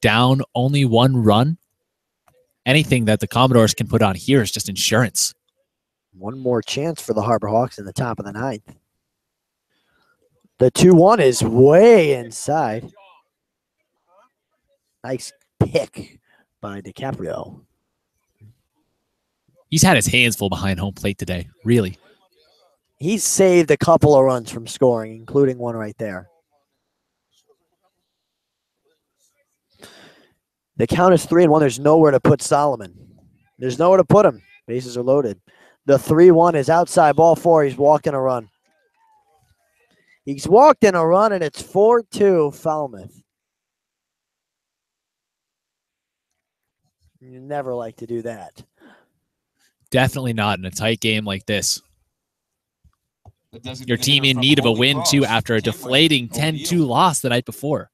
down only 1 run. Anything that the Commodores can put on here is just insurance.
One more chance for the Harbor Hawks in the top of the 9th. The 2-1 is way inside. Nice pick by DiCaprio.
He's had his hands full behind home plate today, really.
He's saved a couple of runs from scoring, including one right there. The count is 3-1. There's nowhere to put Solomon. There's nowhere to put him. Bases are loaded. The 3-1 is outside, ball 4. He's walked in a run. He's walked in a run, and it's 4-2 Falmouth. You never like to do that.
Definitely not in a tight game like this. Your team in need of a win, too, after a deflating 10-2 loss the night before.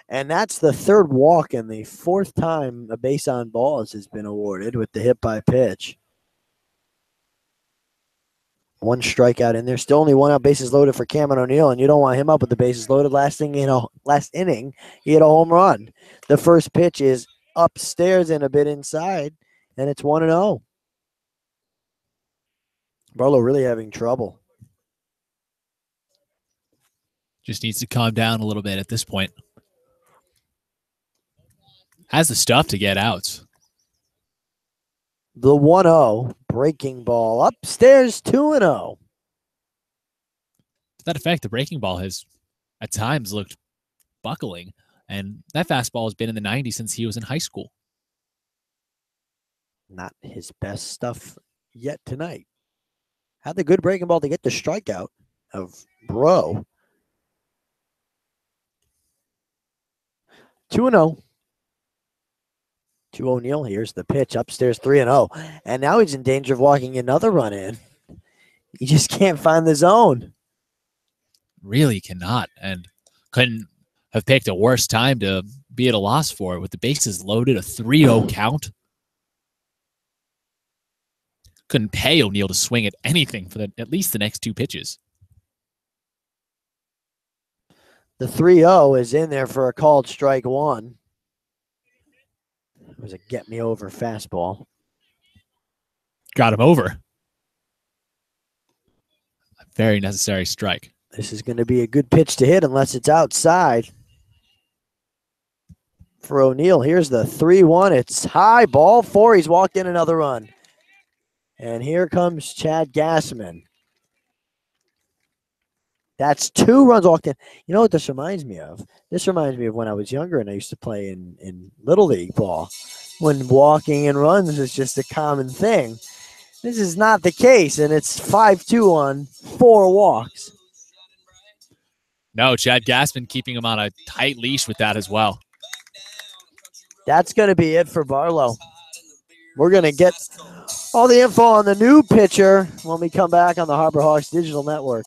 And that's the 3rd walk and the 4th time a base on balls has been awarded with the hit by pitch. 1 strikeout in there. Still only 1 out, bases loaded for Cameron O'Neill, and you don't want him up with the bases loaded. Last inning, he hit a home run. The first pitch is upstairs and a bit inside, and it's 1-0. Barlow really having trouble.
Just needs to calm down a little bit at this point. Has the stuff to get outs.
The 1-0 breaking ball upstairs 2-0.
To that effect, the breaking ball has at times looked buckling, and that fastball has been in the 90s since he was in high school.
Not his best stuff yet tonight. Had the good breaking ball to get the strikeout of Bro. 2-0. To O'Neill. Here's the pitch upstairs 3-0. And now he's in danger of walking another run in. He just can't find the zone.
Really cannot, and couldn't have picked a worse time to be at a loss for it with the bases loaded, a 3-0 count. Couldn't pay O'Neill to swing at anything for at least the next two pitches.
The 3-0 is in there for a called strike one. It was a get-me-over fastball.
Got him over. A very necessary strike.
This is going to be a good pitch to hit unless it's outside. For O'Neill, here's the 3-1. It's high, ball four. He's walked in another run. And here comes Chad Gassman. That's 2 runs walked in. You know what this reminds me of? This reminds me of when I was younger and I used to play in Little League ball, when walking in runs was just a common thing. This is not the case, and it's 5-2 on 4 walks.
No, Chad Gassman keeping him on a tight leash with that as well.
That's going to be it for Barlow. We're going to get all the info on the new pitcher when we come back on the Harbor Hawks Digital Network.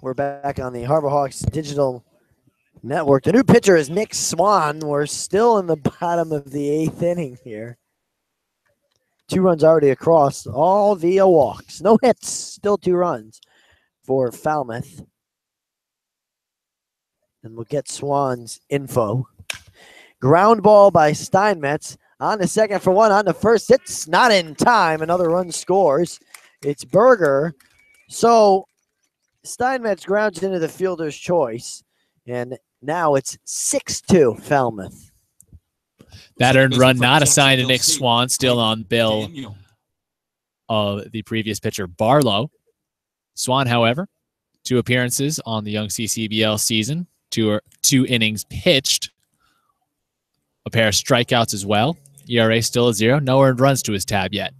We're back on the Harbor Hawks Digital Network. The new pitcher is Nick Swan. We're still in the bottom of the 8th inning here. 2 runs already across, all via walks. No hits, still 2 runs for Falmouth. And we'll get Swan's info. Ground ball by Steinmetz. On the second for 1, on the first. It's not in time. Another run scores. It's Berger. So Steinmetz grounds into the fielder's choice, and now it's 6-2 Falmouth.
That earned run not assigned to Nick Swan, still on bill of the previous pitcher, Barlow. Swan, however, 2 appearances on the Young CCBL season, 2 innings pitched, a pair of strikeouts as well. ERA still at 0, no earned runs to his tab yet.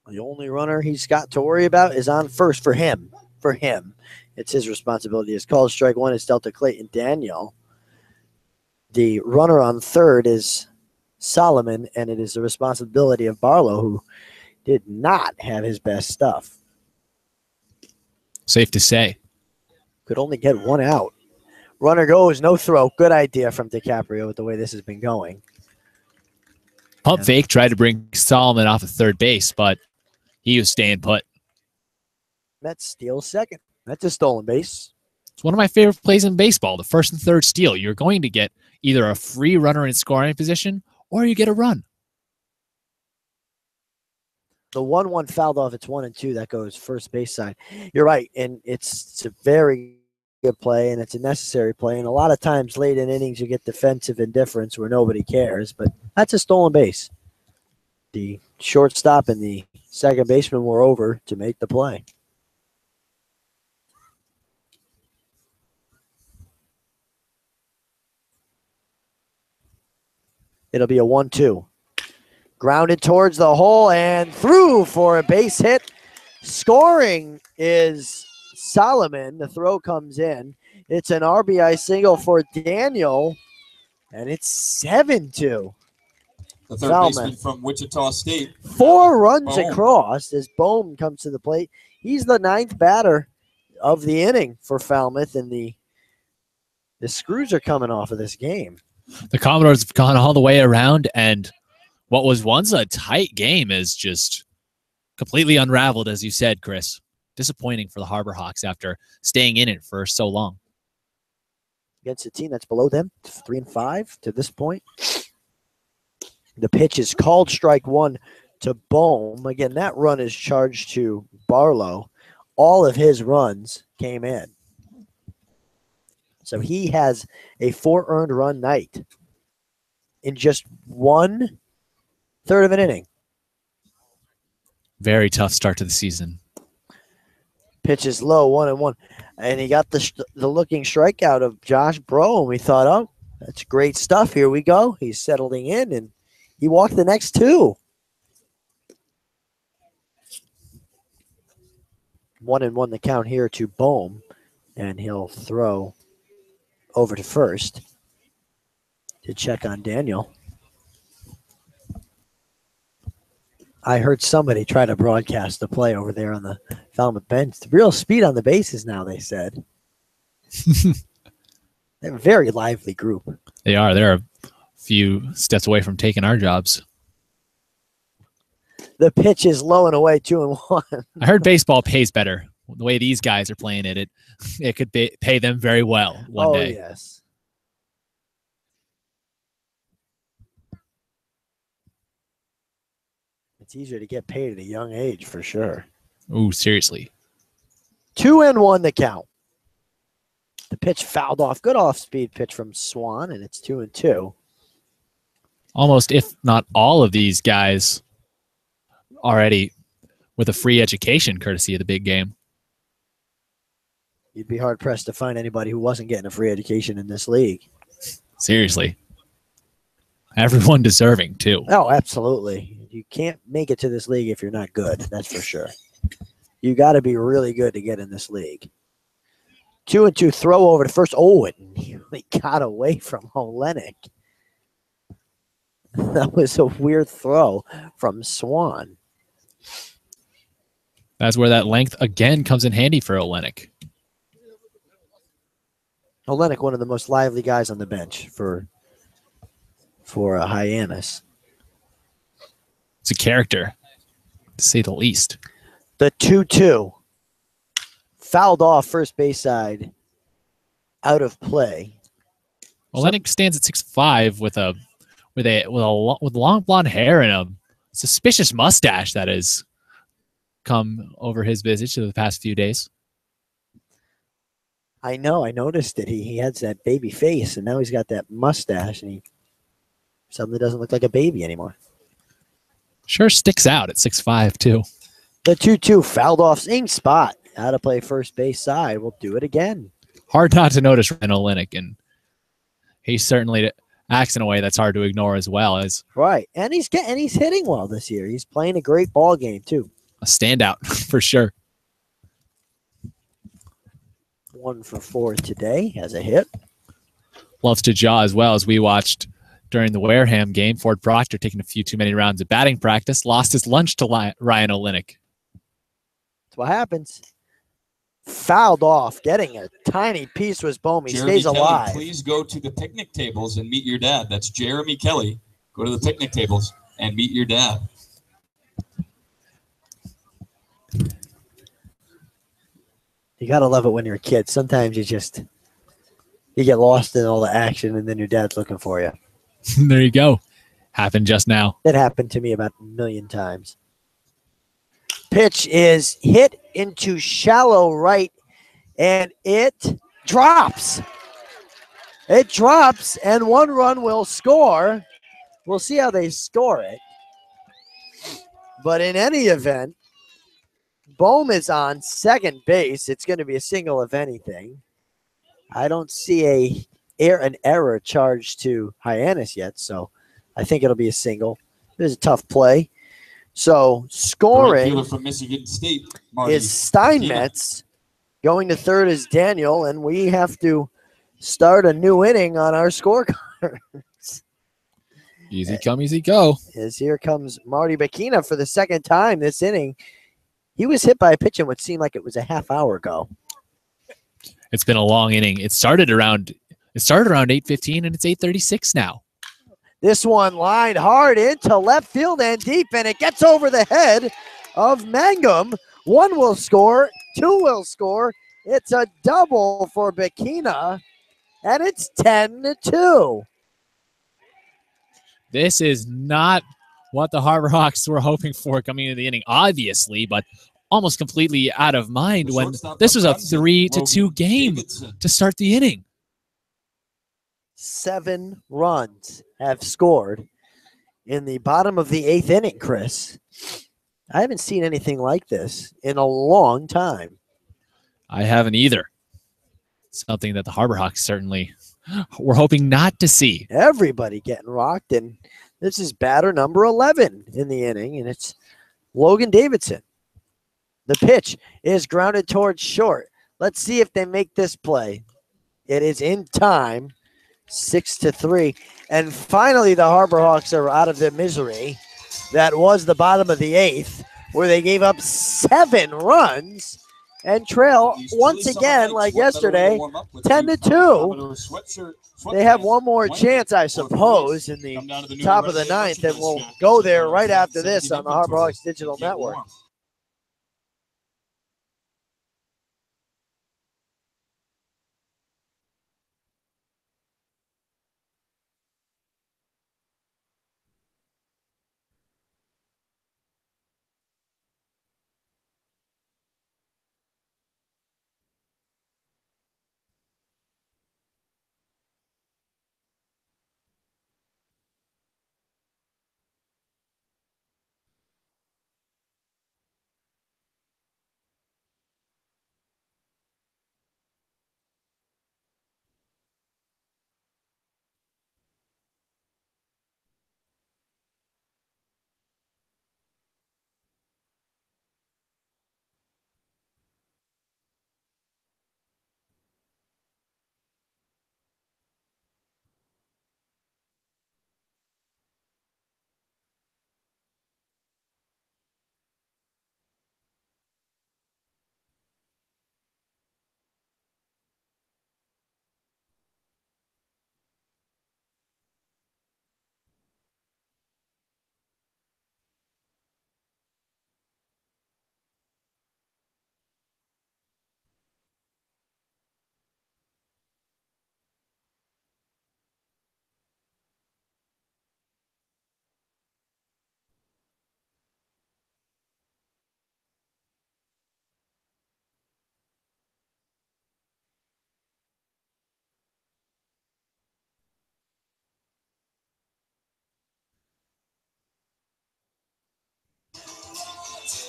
The only runner he's got to worry about is on first for him. For him, it's his responsibility. It's called strike one. It's dealt to Clayton Daniel. The runner on third is Solomon, and it is the responsibility of Barlow, who did not have his best stuff.
Safe to say.
Could only get one out. Runner goes, no throw. Good idea from DiCaprio with the way this has been going.
Pump fake tried to bring Solomon off of third base, but he was staying put.
Mets steals second. That's a stolen base.
It's one of my favorite plays in baseball, the first and third steal. You're going to get either a free runner in scoring position or you get a run.
The 1-1 fouled off. It's 1 and 2. That goes first base side. You're right, and it's a very good play, and it's a necessary play. And a lot of times late in innings, you get defensive indifference where nobody cares, but that's a stolen base. The shortstop and the second baseman were over to make the play. It'll be a 1-2. Grounded towards the hole and through for a base hit. Scoring is Solomon. The throw comes in. It's an RBI single for Daniel, and it's 7-2.
The third
Falmouth.
baseman from Wichita State.
4 runs
Bohm.
across as Bohm comes to the plate. He's the 9th batter of the inning for Falmouth, and the screws are coming off of this game.
The Commodores have gone all the way around, and what was once a tight game is just completely unraveled, as you said, Chris. Disappointing for the Harbor Hawks after staying in it for so long.
Against a team that's below them, 3-5 to this point. The pitch is called strike one to Bohm. Again, that run is charged to Barlow. All of his runs came in. So he has a 4 earned run night in just 1/3 of an inning.
Very tough start to the season.
Pitch is low, 1-1. And he got the looking strikeout of Josh Bro. And we thought, oh, that's great stuff. Here we go. He's settling in, and he walked the next 2. 1-1 the count here to Bohm, and he'll throw over to first to check on Daniel. I heard somebody try to broadcast the play over there on the Falmouth bench. Real speed on the bases now, they said. They're a very lively group.
They are. They're a few steps away from taking our jobs.
The pitch is low and away, 2-1.
I heard baseball pays better. The way these guys are playing it could pay them very well one day.
Yes. It's easier to get paid at a young age, for sure.
Ooh, seriously.
2-1 the count. The pitch fouled off. Good off-speed pitch from Swan, and it's 2-2.
Almost, if not all of these guys already with a free education courtesy of the big game.
You'd be hard-pressed to find anybody who wasn't getting a free education in this league.
Seriously. Everyone deserving, too.
Oh, absolutely. You can't make it to this league if you're not good. That's for sure. You got to be really good to get in this league. 2-2 throw over to first. Oh, it nearly got away from Olenek. That was a weird throw from Swan.
That's where that length again comes in handy for Olenek.
Olenek, one of the most lively guys on the bench for Hyannis.
It's a character, to say the least.
The 2-2. Fouled off first base side. Out of play.
Olenek stands at 6'5" with long blonde hair and a suspicious mustache that has come over his visage in the past few days.
I know. I noticed it. He has that baby face, and now he's got that mustache, and he suddenly doesn't look like a baby anymore.
Sure sticks out at 6'5", too.
The 2-2 fouled off same spot. Out of play first base side. We'll do it again.
Hard not to notice Ryan Olenek, and he certainly acts in a way that's hard to ignore as well.
Right, and he's hitting well this year. He's playing a great ball game too.
a standout for sure.
1 for 4 today has a hit.
Loves to jaw as well, as we watched during the Wareham game. Ford Proctor taking a few too many rounds of batting practice, lost his lunch to Ryan Olenek.
That's what happens. Fouled off, getting a tiny piece was Bohm. He
Jeremy
stays
Kelly,
alive.
please go to the picnic tables and meet your dad. That's Jeremy Kelly. Go to the picnic tables and meet your dad.
You gotta love it when you're a kid. Sometimes you get lost in all the action, and then your dad's looking for you.
There you go. Happened just now.
That happened to me about a million times. Pitch is hit into shallow right, and it drops. It drops, and 1 run will score. We'll see how they score it. But in any event, Bohm is on second base. It's going to be a single if anything. I don't see an error charged to Hyannis yet, so I think it'll be a single. It was a tough play. So scoring
from Michigan State,
is Steinmetz. Going to third is Daniel, and we have to start a new inning on our scorecards.
Easy come, easy go.
As here comes Marty Bakina for the second time this inning. He was hit by a pitch in what seemed like it was a half hour ago.
It's been a long inning. It started around 8:15, and it's 8:36 now.
This one lined hard into left field and deep, and it gets over the head of Mangum. 1 will score, 2 will score. It's a double for Bakina, and it's 10-2.
This is not what the Harbor Hawks were hoping for coming into the inning, obviously, but almost completely out of mind when this was a 3-2 game to start the inning.
7 runs have scored in the bottom of the 8th inning, Chris. I haven't seen anything like this in a long time.
I haven't either. Something that the Harbor Hawks certainly were hoping not to see.
Everybody getting rocked, and this is batter number 11 in the inning, and it's Logan Davidson. The pitch is grounded towards short. Let's see if they make this play. It is in time, 6-3. And finally, the Harbor Hawks are out of their misery. That was the bottom of the 8th, where they gave up 7 runs and trail once again, like yesterday, 10-2. They have one more chance, I suppose, in the top of the 9th, and we'll go there right after this on the Harbor Hawks Digital Network.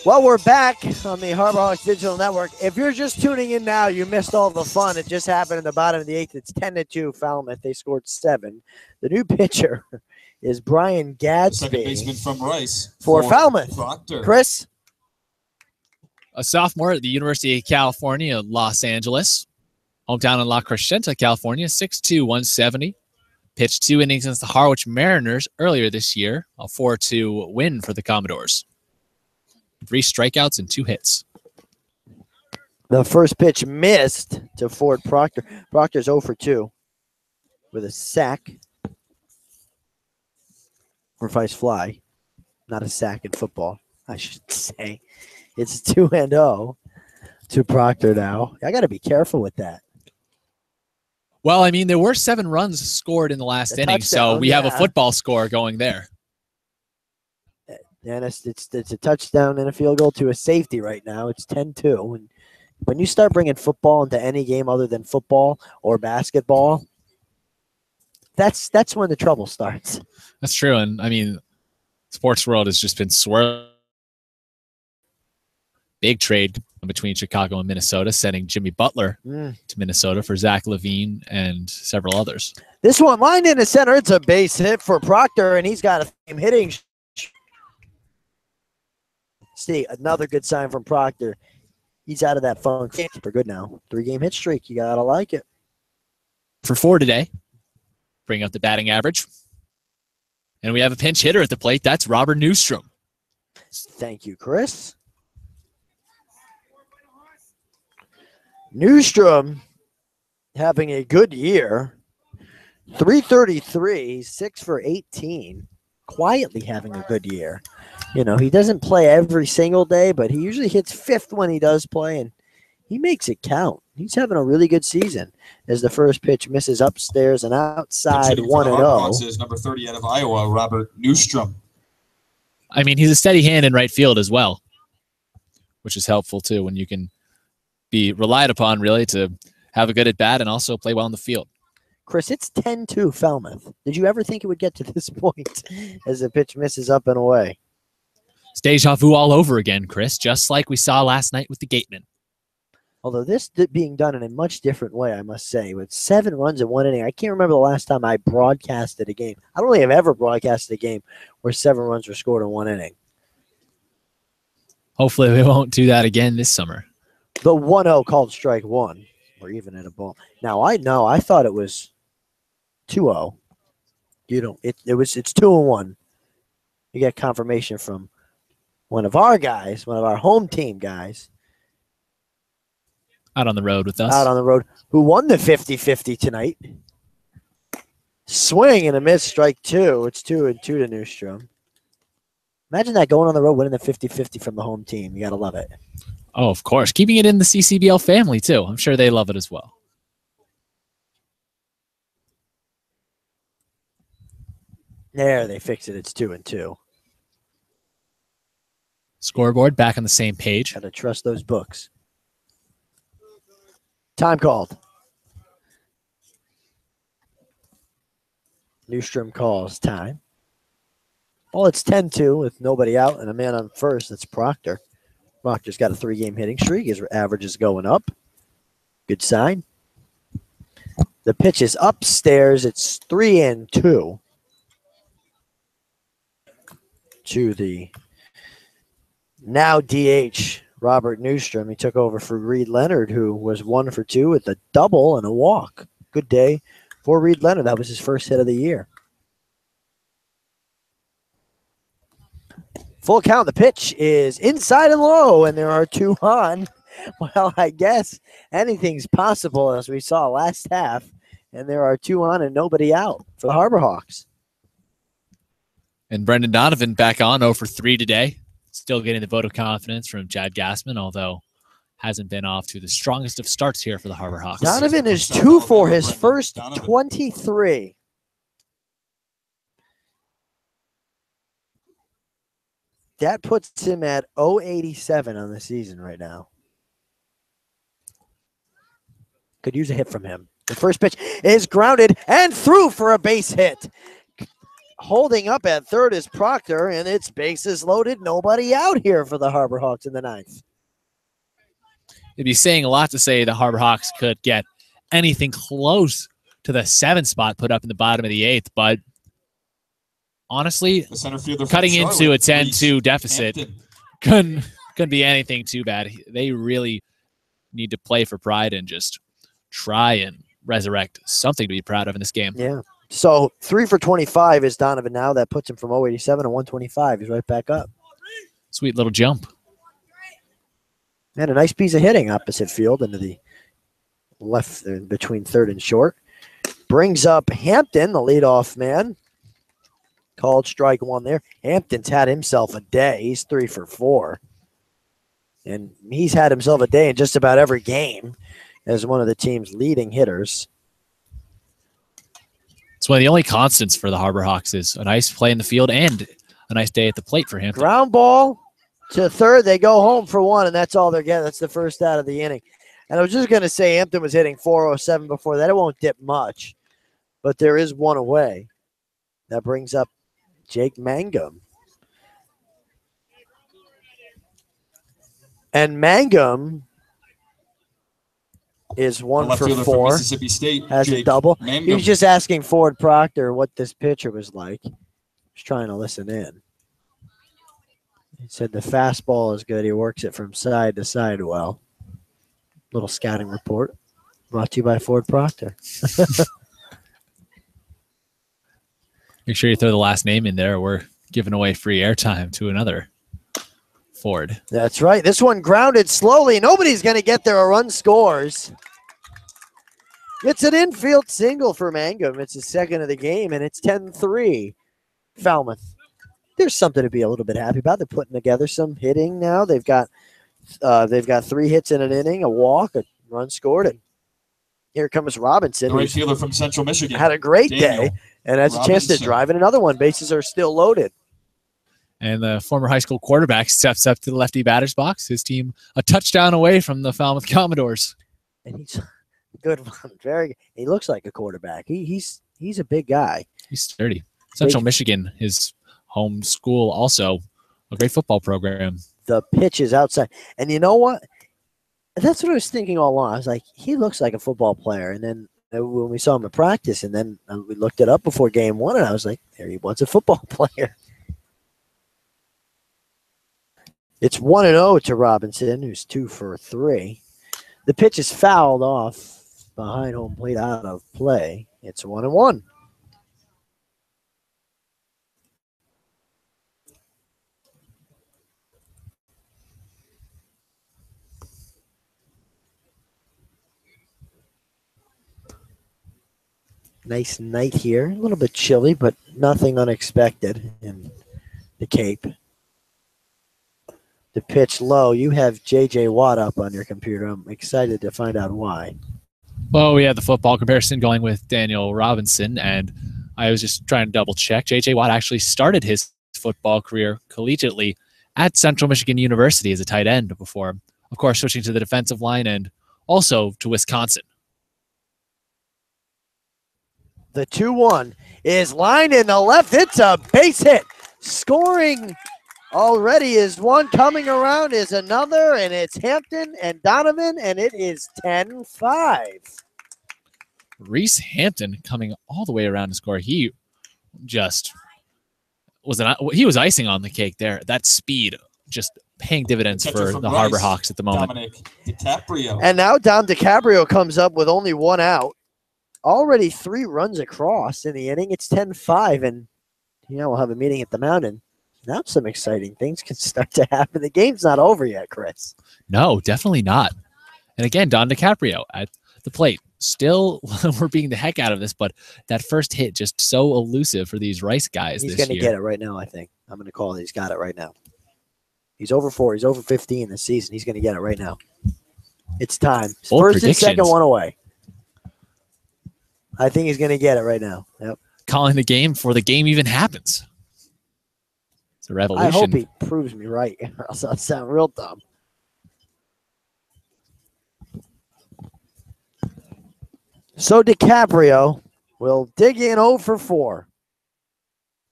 Well, we're back on the Harbor Hawks Digital Network. If you're just tuning in now, you missed all the fun. It just happened in the bottom of the 8th. It's 10-2 Falmouth. They scored 7. The new pitcher is Brian Gadsby.
Second baseman from Rice
for Falmouth.
Proctor.
Chris?
a sophomore at the University of California, Los Angeles. Hometown in La Crescenta, California, 6'2", 170. Pitched 2 innings against the Harwich Mariners earlier this year. A 4-2 win for the Commodores. 3 strikeouts and 2 hits.
The first pitch missed to Ford Proctor. Proctor's 0 for 2 with a sack. Or vice fly. Not a sack in football, I should say. It's 2-0 to Proctor now. I got to be careful with that.
Well, I mean, there were 7 runs scored in the last inning, so we have a football score going there.
And it's a touchdown and a field goal to a safety right now. It's 10-2. And when you start bringing football into any game other than football or basketball, that's when the trouble starts.
That's true. And, I mean, sports world has just been swirling. Big trade between Chicago and Minnesota, sending Jimmy Butler to Minnesota for Zach LaVine and several others.
This one lined in the center. It's a base hit for Proctor, and he's got a theme hitting. See, another good sign from Proctor. He's out of that funk for good now. 3-game hit streak. You got to like it.
For 4 today, bring up the batting average. And we have a pinch hitter at the plate. That's Robert Newstrom.
Thank you, Chris. Newstrom having a good year. 333, 6 for 18. Quietly having a good year. You know, he doesn't play every single day, but he usually hits 5th when he does play, and he makes it count. He's having a really good season as the first pitch misses upstairs and outside 1-0.
Is number 30 out of Iowa, Robert Newstrom.
I mean, he's a steady hand in right field as well, which is helpful too when you can be relied upon really to have a good at bat and also play well in the field.
Chris, it's 10-2 Falmouth. Did you ever think it would get to this point as the pitch misses up and away?
It's deja vu all over again, Chris, just like we saw last night with the Gateman.
Although this being done in a much different way, I must say, with 7 runs in 1 inning. I can't remember the last time I broadcasted a game. I don't really have ever broadcasted a game where 7 runs were scored in 1 inning.
Hopefully we won't do that again this summer.
The 1-0 called strike 1, or even at a ball. Now I know I thought it was 2-0. You don't. It's 2-1. You get confirmation from one of our guys, one of our home team guys.
Out on the road with us.
Out on the road, who won the 50-50 tonight. Swing and a miss, strike 2. It's 2-2 to Newstrom. Imagine that going on the road, winning the 50-50 from the home team. You got to love it.
Oh, of course. Keeping it in the CCBL family, too. I'm sure they love it as well.
There, they fix it. It's 2-2.
Scoreboard back on the same page.
Got to trust those books. Time called. Newstrom calls time. Well, it's 10-2 with nobody out and a man on first. That's Proctor. Proctor's got a 3-game hitting streak. His average is going up. Good sign. The pitch is upstairs. It's 3-2 to the now DH Robert Newstrom. He took over for Reed Leonard, who was 1 for 2 with a double and a walk. Good day for Reed Leonard. That was his first hit of the year. Full count. The pitch is inside and low, and there are 2 on. Well, I guess anything's possible, as we saw last half, and there are 2 on and nobody out for the Harbor Hawks.
And Brendan Donovan back on 0 for 3 today. Still getting the vote of confidence from Chad Gassman, although hasn't been off to the strongest of starts here for the Harbor Hawks.
Donovan is 2 for his first 23. That puts him at 087 on the season right now. Could use a hit from him. The first pitch is grounded and through for a base hit. Holding up at third is Proctor, and it's bases loaded. Nobody out here for the Harbor Hawks in the 9th.
It'd be saying a lot to say the Harbor Hawks could get anything close to the 7th spot put up in the bottom of the 8th, but honestly, cutting into a 10-2 deficit couldn't be anything too bad. They really need to play for pride and just try and resurrect something to be proud of in this game.
Yeah. So 3 for 25 is Donovan now. That puts him from 087 to 125. He's right back up.
Sweet little jump.
And a nice piece of hitting opposite field into the left between third and short. Brings up Hampton, the leadoff man. Called strike one there. Hampton's had himself a day. He's 3 for 4. And he's had himself a day in just about every game as one of the team's leading hitters.
It's one of the only constants for the Harbor Hawks is a nice play in the field and a nice day at the plate for Hampton.
Ground ball to third. They go home for one, and that's all they're getting. That's the first out of the inning. And I was just going to say Hampton was hitting 407 before that. It won't dip much, but there is one away. That brings up Jake Mangum. And Mangum is 1 for 4.
Mississippi State,
has
Jake
a double.
Mangum.
He was just asking Ford Proctor what this pitcher was like. He's trying to listen in. He said the fastball is good. He works it from side to side well. Little scouting report brought to you by Ford Proctor.
Make sure you throw the last name in there. We're giving away free airtime to another Ford.
That's right. This one grounded slowly. Nobody's going to get there. A run scores. It's an infield single for Mangum. It's his second of the game, and it's 10-3. Falmouth. There's something to be a little bit happy about. They're putting together some hitting now. They've got 3 hits in an inning, a walk, a run scored, and here comes Robinson.
The right fielder from Central Michigan.
Had a great
Daniel
day and has a chance to drive in another one. Bases are still loaded.
And the former high school quarterback steps up to the lefty batter's box. His team a touchdown away from the Falmouth Commodores.
And he's a good one. He looks like a quarterback. He's a big guy.
He's sturdy. Central Michigan, his home school, also a great football program.
The pitch is outside. And you know what? That's what I was thinking all along. I was like, he looks like a football player. And then when we saw him at practice, and then we looked it up before game one, and I was like, there he was, a football player. It's 1-0 to Robinson, who's 2 for 3. The pitch is fouled off behind home plate, out of play. It's 1-1. Nice night here. A little bit chilly, but nothing unexpected in the Cape. The pitch low. You have J.J. Watt up on your computer. I'm excited to find out why.
Well, we had the football comparison going with Daniel Robinson, and I was just trying to double check. J.J. Watt actually started his football career collegiately at Central Michigan University as a tight end before, of course, switching to the defensive line and also to Wisconsin.
The 2-1 is lined in the left. It's a base hit. Scoring already is one. Coming around is another, and it's Hampton and Donovan, and it is 10-5.
Reese Hampton coming all the way around to score. He just was he was icing on the cake there. That speed just paying dividends for the Harbor Hawks at the moment.
Dominic DiCaprio.
And now Dom DiCaprio comes up with only 1 out. Already 3 runs across in the inning. It's 10-5, and we'll have a meeting at the Mountain. Now some exciting things can start to happen. The game's not over yet, Chris.
No, definitely not. And again, Don DiCaprio at the plate. Still, we're beating the heck out of this, but that first hit just so elusive for these Rice guys.
He's going to get it right now, I think. I'm going to call it. He's got it right now. He's over 4. He's over 15 this season. He's going to get it right now. It's time. First and second one away. I think he's going to get it right now. Yep.
Calling the game before the game even happens. It's a revolution.
I hope he proves me right, or else I'll sound real dumb. So DiCaprio will dig in 0 for 4.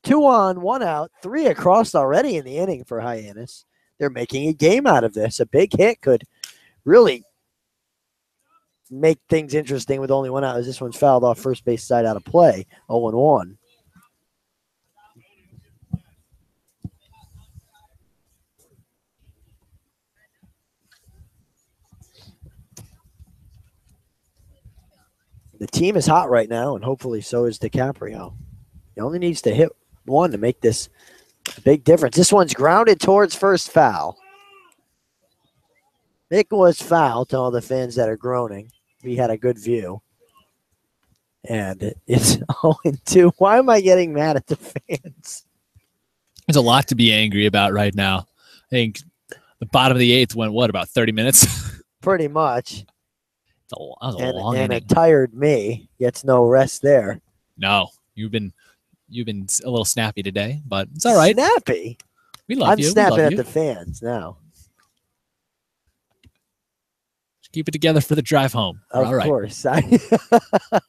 2 on, 1 out, 3 across already in the inning for Hyannis. They're making a game out of this. A big hit could really make things interesting with only 1 out, as this one's fouled off first base side out of play. 0-1. the team is hot right now, and hopefully so is DiCaprio. He only needs to hit one to make this a big difference. This one's grounded towards first foul. It was foul to all the fans that are groaning. We had a good view. And it's 0-2. Why am I getting mad at the fans?
There's a lot to be angry about right now. I think the bottom of the eighth went, about 30 minutes?
Pretty much.
That was a long
and a
inning.
tired me gets no rest there.
No, you've been a little snappy today, but it's all right.
Snappy?
We love
I'm
you.
snapping
We love
at
you.
the fans now.
Keep it together for the drive home.
Of
All right.
course. The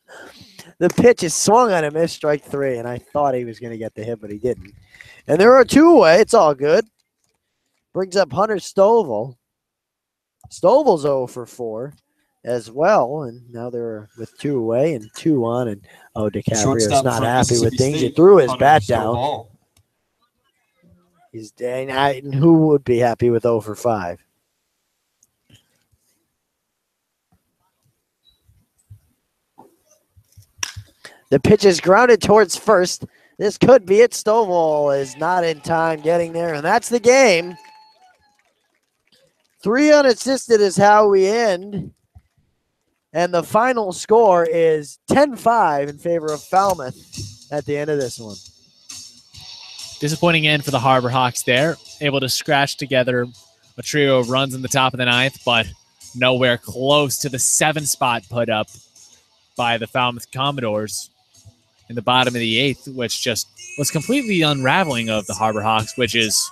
pitch is swung on him, missed strike 3, and I thought he was going to get the hit, but he didn't. And there are 2 away. It's all good. Brings up Hunter Stovall. Stovall's 0 for 4 as well, and now they're with 2 away and 2 on. And DiCaprio's
Shortstop
not
from
happy with
Mississippi
things. He
State,
threw his
Hunter
bat down.
Stovall.
He's dang. Who would be happy with 0 for 5? The pitch is grounded towards first. This could be it. Stovall is not in time getting there, and that's the game. 3 unassisted is how we end. And the final score is 10-5 in favor of Falmouth at the end of this one.
Disappointing end for the Harbor Hawks there. Able to scratch together a trio of runs in the top of the 9th, but nowhere close to the 7 spot put up by the Falmouth Commodores in the bottom of the 8th, which just was completely unraveling of the Harbor Hawks, which is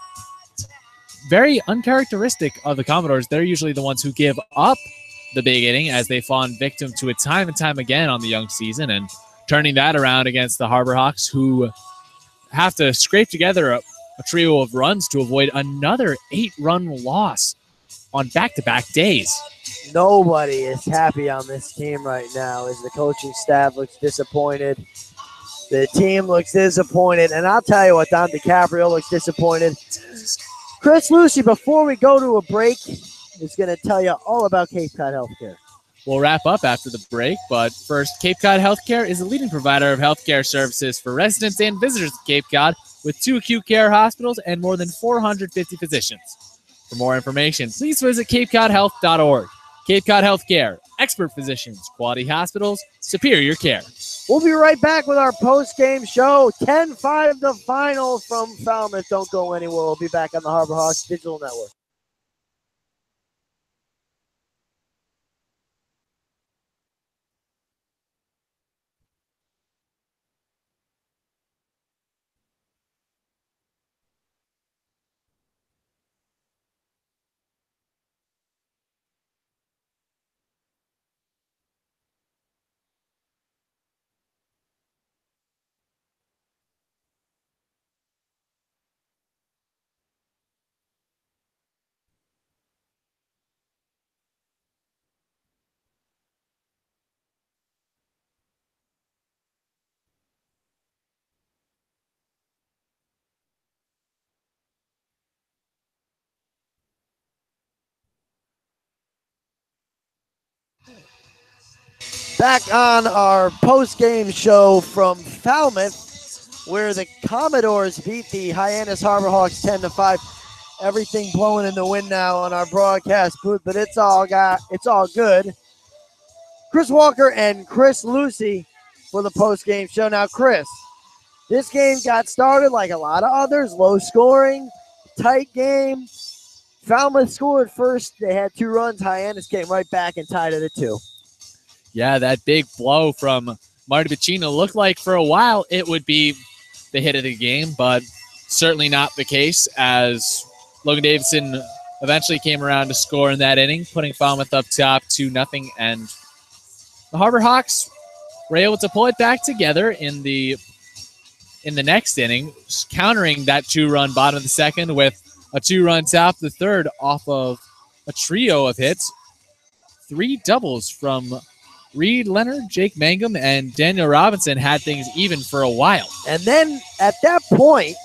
very uncharacteristic of the Commodores. They're usually the ones who give up the big inning, as they fallen victim to it time and time again on the young season, and turning that around against the Harbor Hawks, who have to scrape together a trio of runs to avoid another 8-run loss on back-to-back days.
Nobody is happy on this team right now as the coaching staff looks disappointed. The team looks disappointed, and I'll tell you what, Don DiCaprio looks disappointed. Chris Lucy, before we go to a break, is going to tell you all about Cape Cod Healthcare.
We'll wrap up after the break, but first, Cape Cod Healthcare is a leading provider of healthcare services for residents and visitors of Cape Cod, with 2 acute care hospitals and more than 450 physicians. For more information, please visit capecodhealth.org. Cape Cod Healthcare, expert physicians, quality hospitals, superior care.
We'll be right back with our post-game show. 10-5 the final from Falmouth. Don't go anywhere. We'll be back on the Harbor Hawks Digital Network. Back on our post-game show from Falmouth, where the Commodores beat the Hyannis Harbor Hawks 10-5. Everything blowing in the wind now on our broadcast booth, but it's all good. Chris Walker and Chris Lucy for the post-game show. Now, Chris, this game got started like a lot of others, low scoring, tight game. Falmouth scored first. They had 2 runs. Hyannis came right back and tied it at 2.
Yeah, that big blow from Marty Bacino looked like for a while it would be the hit of the game, but certainly not the case, as Logan Davidson eventually came around to score in that inning, putting Falmouth up top 2-0, and the Harbor Hawks were able to pull it back together in the next inning, countering that 2-run bottom of the second with a 2-run top of the third off of a trio of hits. 3 doubles from Reed Leonard, Jake Mangum, and Daniel Robinson had things even for a while.
And then at that point,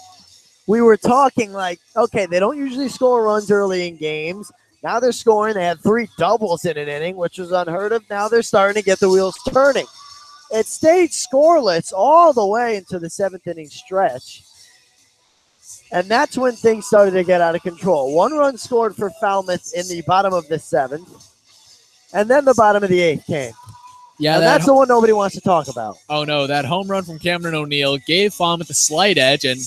we were talking like, okay, they don't usually score runs early in games. Now they're scoring. They had 3 doubles in an inning, which was unheard of. Now they're starting to get the wheels turning. It stayed scoreless all the way into the 7th inning stretch. And that's when things started to get out of control. 1 run scored for Falmouth in the bottom of the 7th. And then the bottom of the 8th came.
Yeah,
and that's the one nobody wants to talk about.
Oh, no, that home run from Cameron O'Neill gave Falmouth a slight edge. And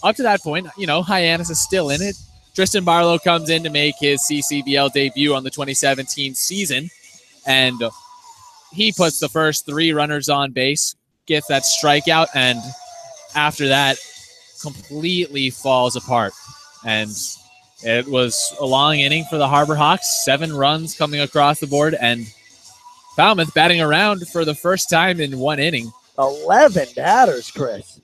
up to that point, Hyannis is still in it. Tristan Barlow comes in to make his CCBL debut on the 2017 season. And he puts the first 3 runners on base, gets that strikeout, and after that, completely falls apart. And it was a long inning for the Harbor Hawks, 7 runs coming across the board, and Falmouth batting around for the first time in 1 inning.
11 batters, Chris.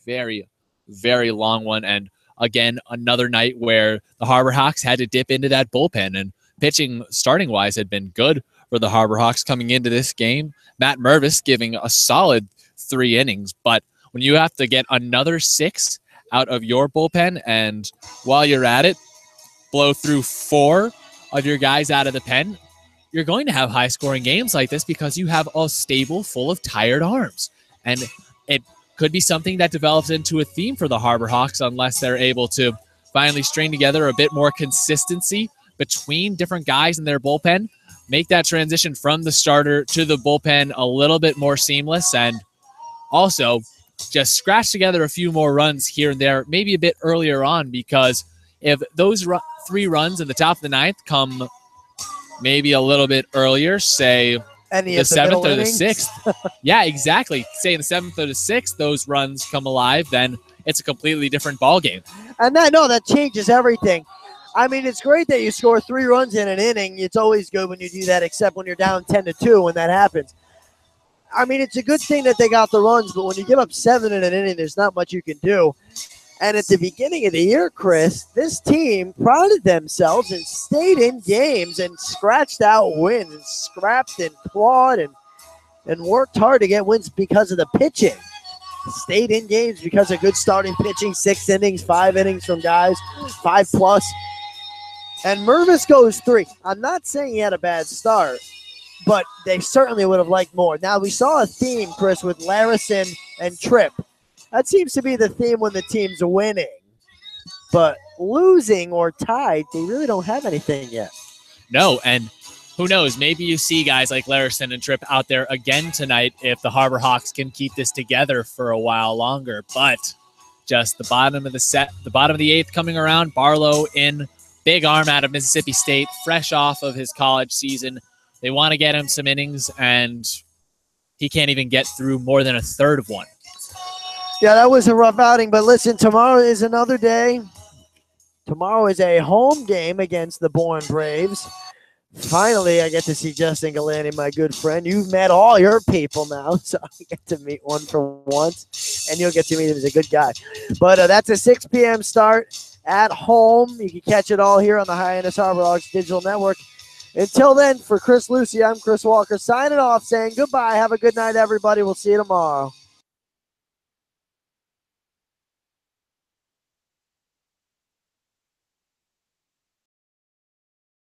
Very, very long one. And again, another night where the Harbor Hawks had to dip into that bullpen, and pitching starting-wise had been good for the Harbor Hawks coming into this game. Matt Mervis giving a solid 3 innings, but when you have to get another 6 out of your bullpen, and while you're at it, blow through 4 of your guys out of the pen, you're going to have high-scoring games like this because you have a stable full of tired arms. And it could be something that develops into a theme for the Harbor Hawks unless they're able to finally string together a bit more consistency between different guys in their bullpen, make that transition from the starter to the bullpen a little bit more seamless, and also just scratch together a few more runs here and there, maybe a bit earlier on, because if those 3 runs in the top of the 9th come maybe a little bit earlier, say the 7th or the 6th. Yeah, exactly. Say in the 7th or the 6th, those runs come alive, then it's a completely different ball game.
And that changes everything. I mean, it's great that you score 3 runs in an inning. It's always good when you do that, except when you're down 10-2 when that happens. I mean, it's a good thing that they got the runs, but when you give up 7 in an inning, there's not much you can do. And at the beginning of the year, Chris, this team prided themselves and stayed in games and scratched out wins and scrapped and clawed and worked hard to get wins because of the pitching. Stayed in games because of good starting pitching, 6 innings, 5 innings from guys, 5+. And Mervis goes 3. I'm not saying he had a bad start, but they certainly would have liked more. Now, we saw a theme, Chris, with Larison and Tripp. That seems to be the theme when the team's winning. But losing or tied, they really don't have anything yet.
No, and who knows? Maybe you see guys like Larison and Tripp out there again tonight if the Harbor Hawks can keep this together for a while longer. But just the bottom of the 8th coming around. Barlow in, big arm out of Mississippi State, fresh off of his college season. They want to get him some innings, and he can't even get through more than a third of one.
Yeah, that was a rough outing, but listen, tomorrow is another day. Tomorrow is a home game against the Bourne Braves. Finally, I get to see Justin Galani, my good friend. You've met all your people now, so I get to meet one for once, and you'll get to meet him. He's a good guy. But that's a 6 p.m. start at home. You can catch it all here on the Hyannis Harbor Hawks Digital Network. Until then, for Chris Lucy, I'm Chris Walker signing off, saying goodbye. Have a good night, everybody. We'll see you tomorrow.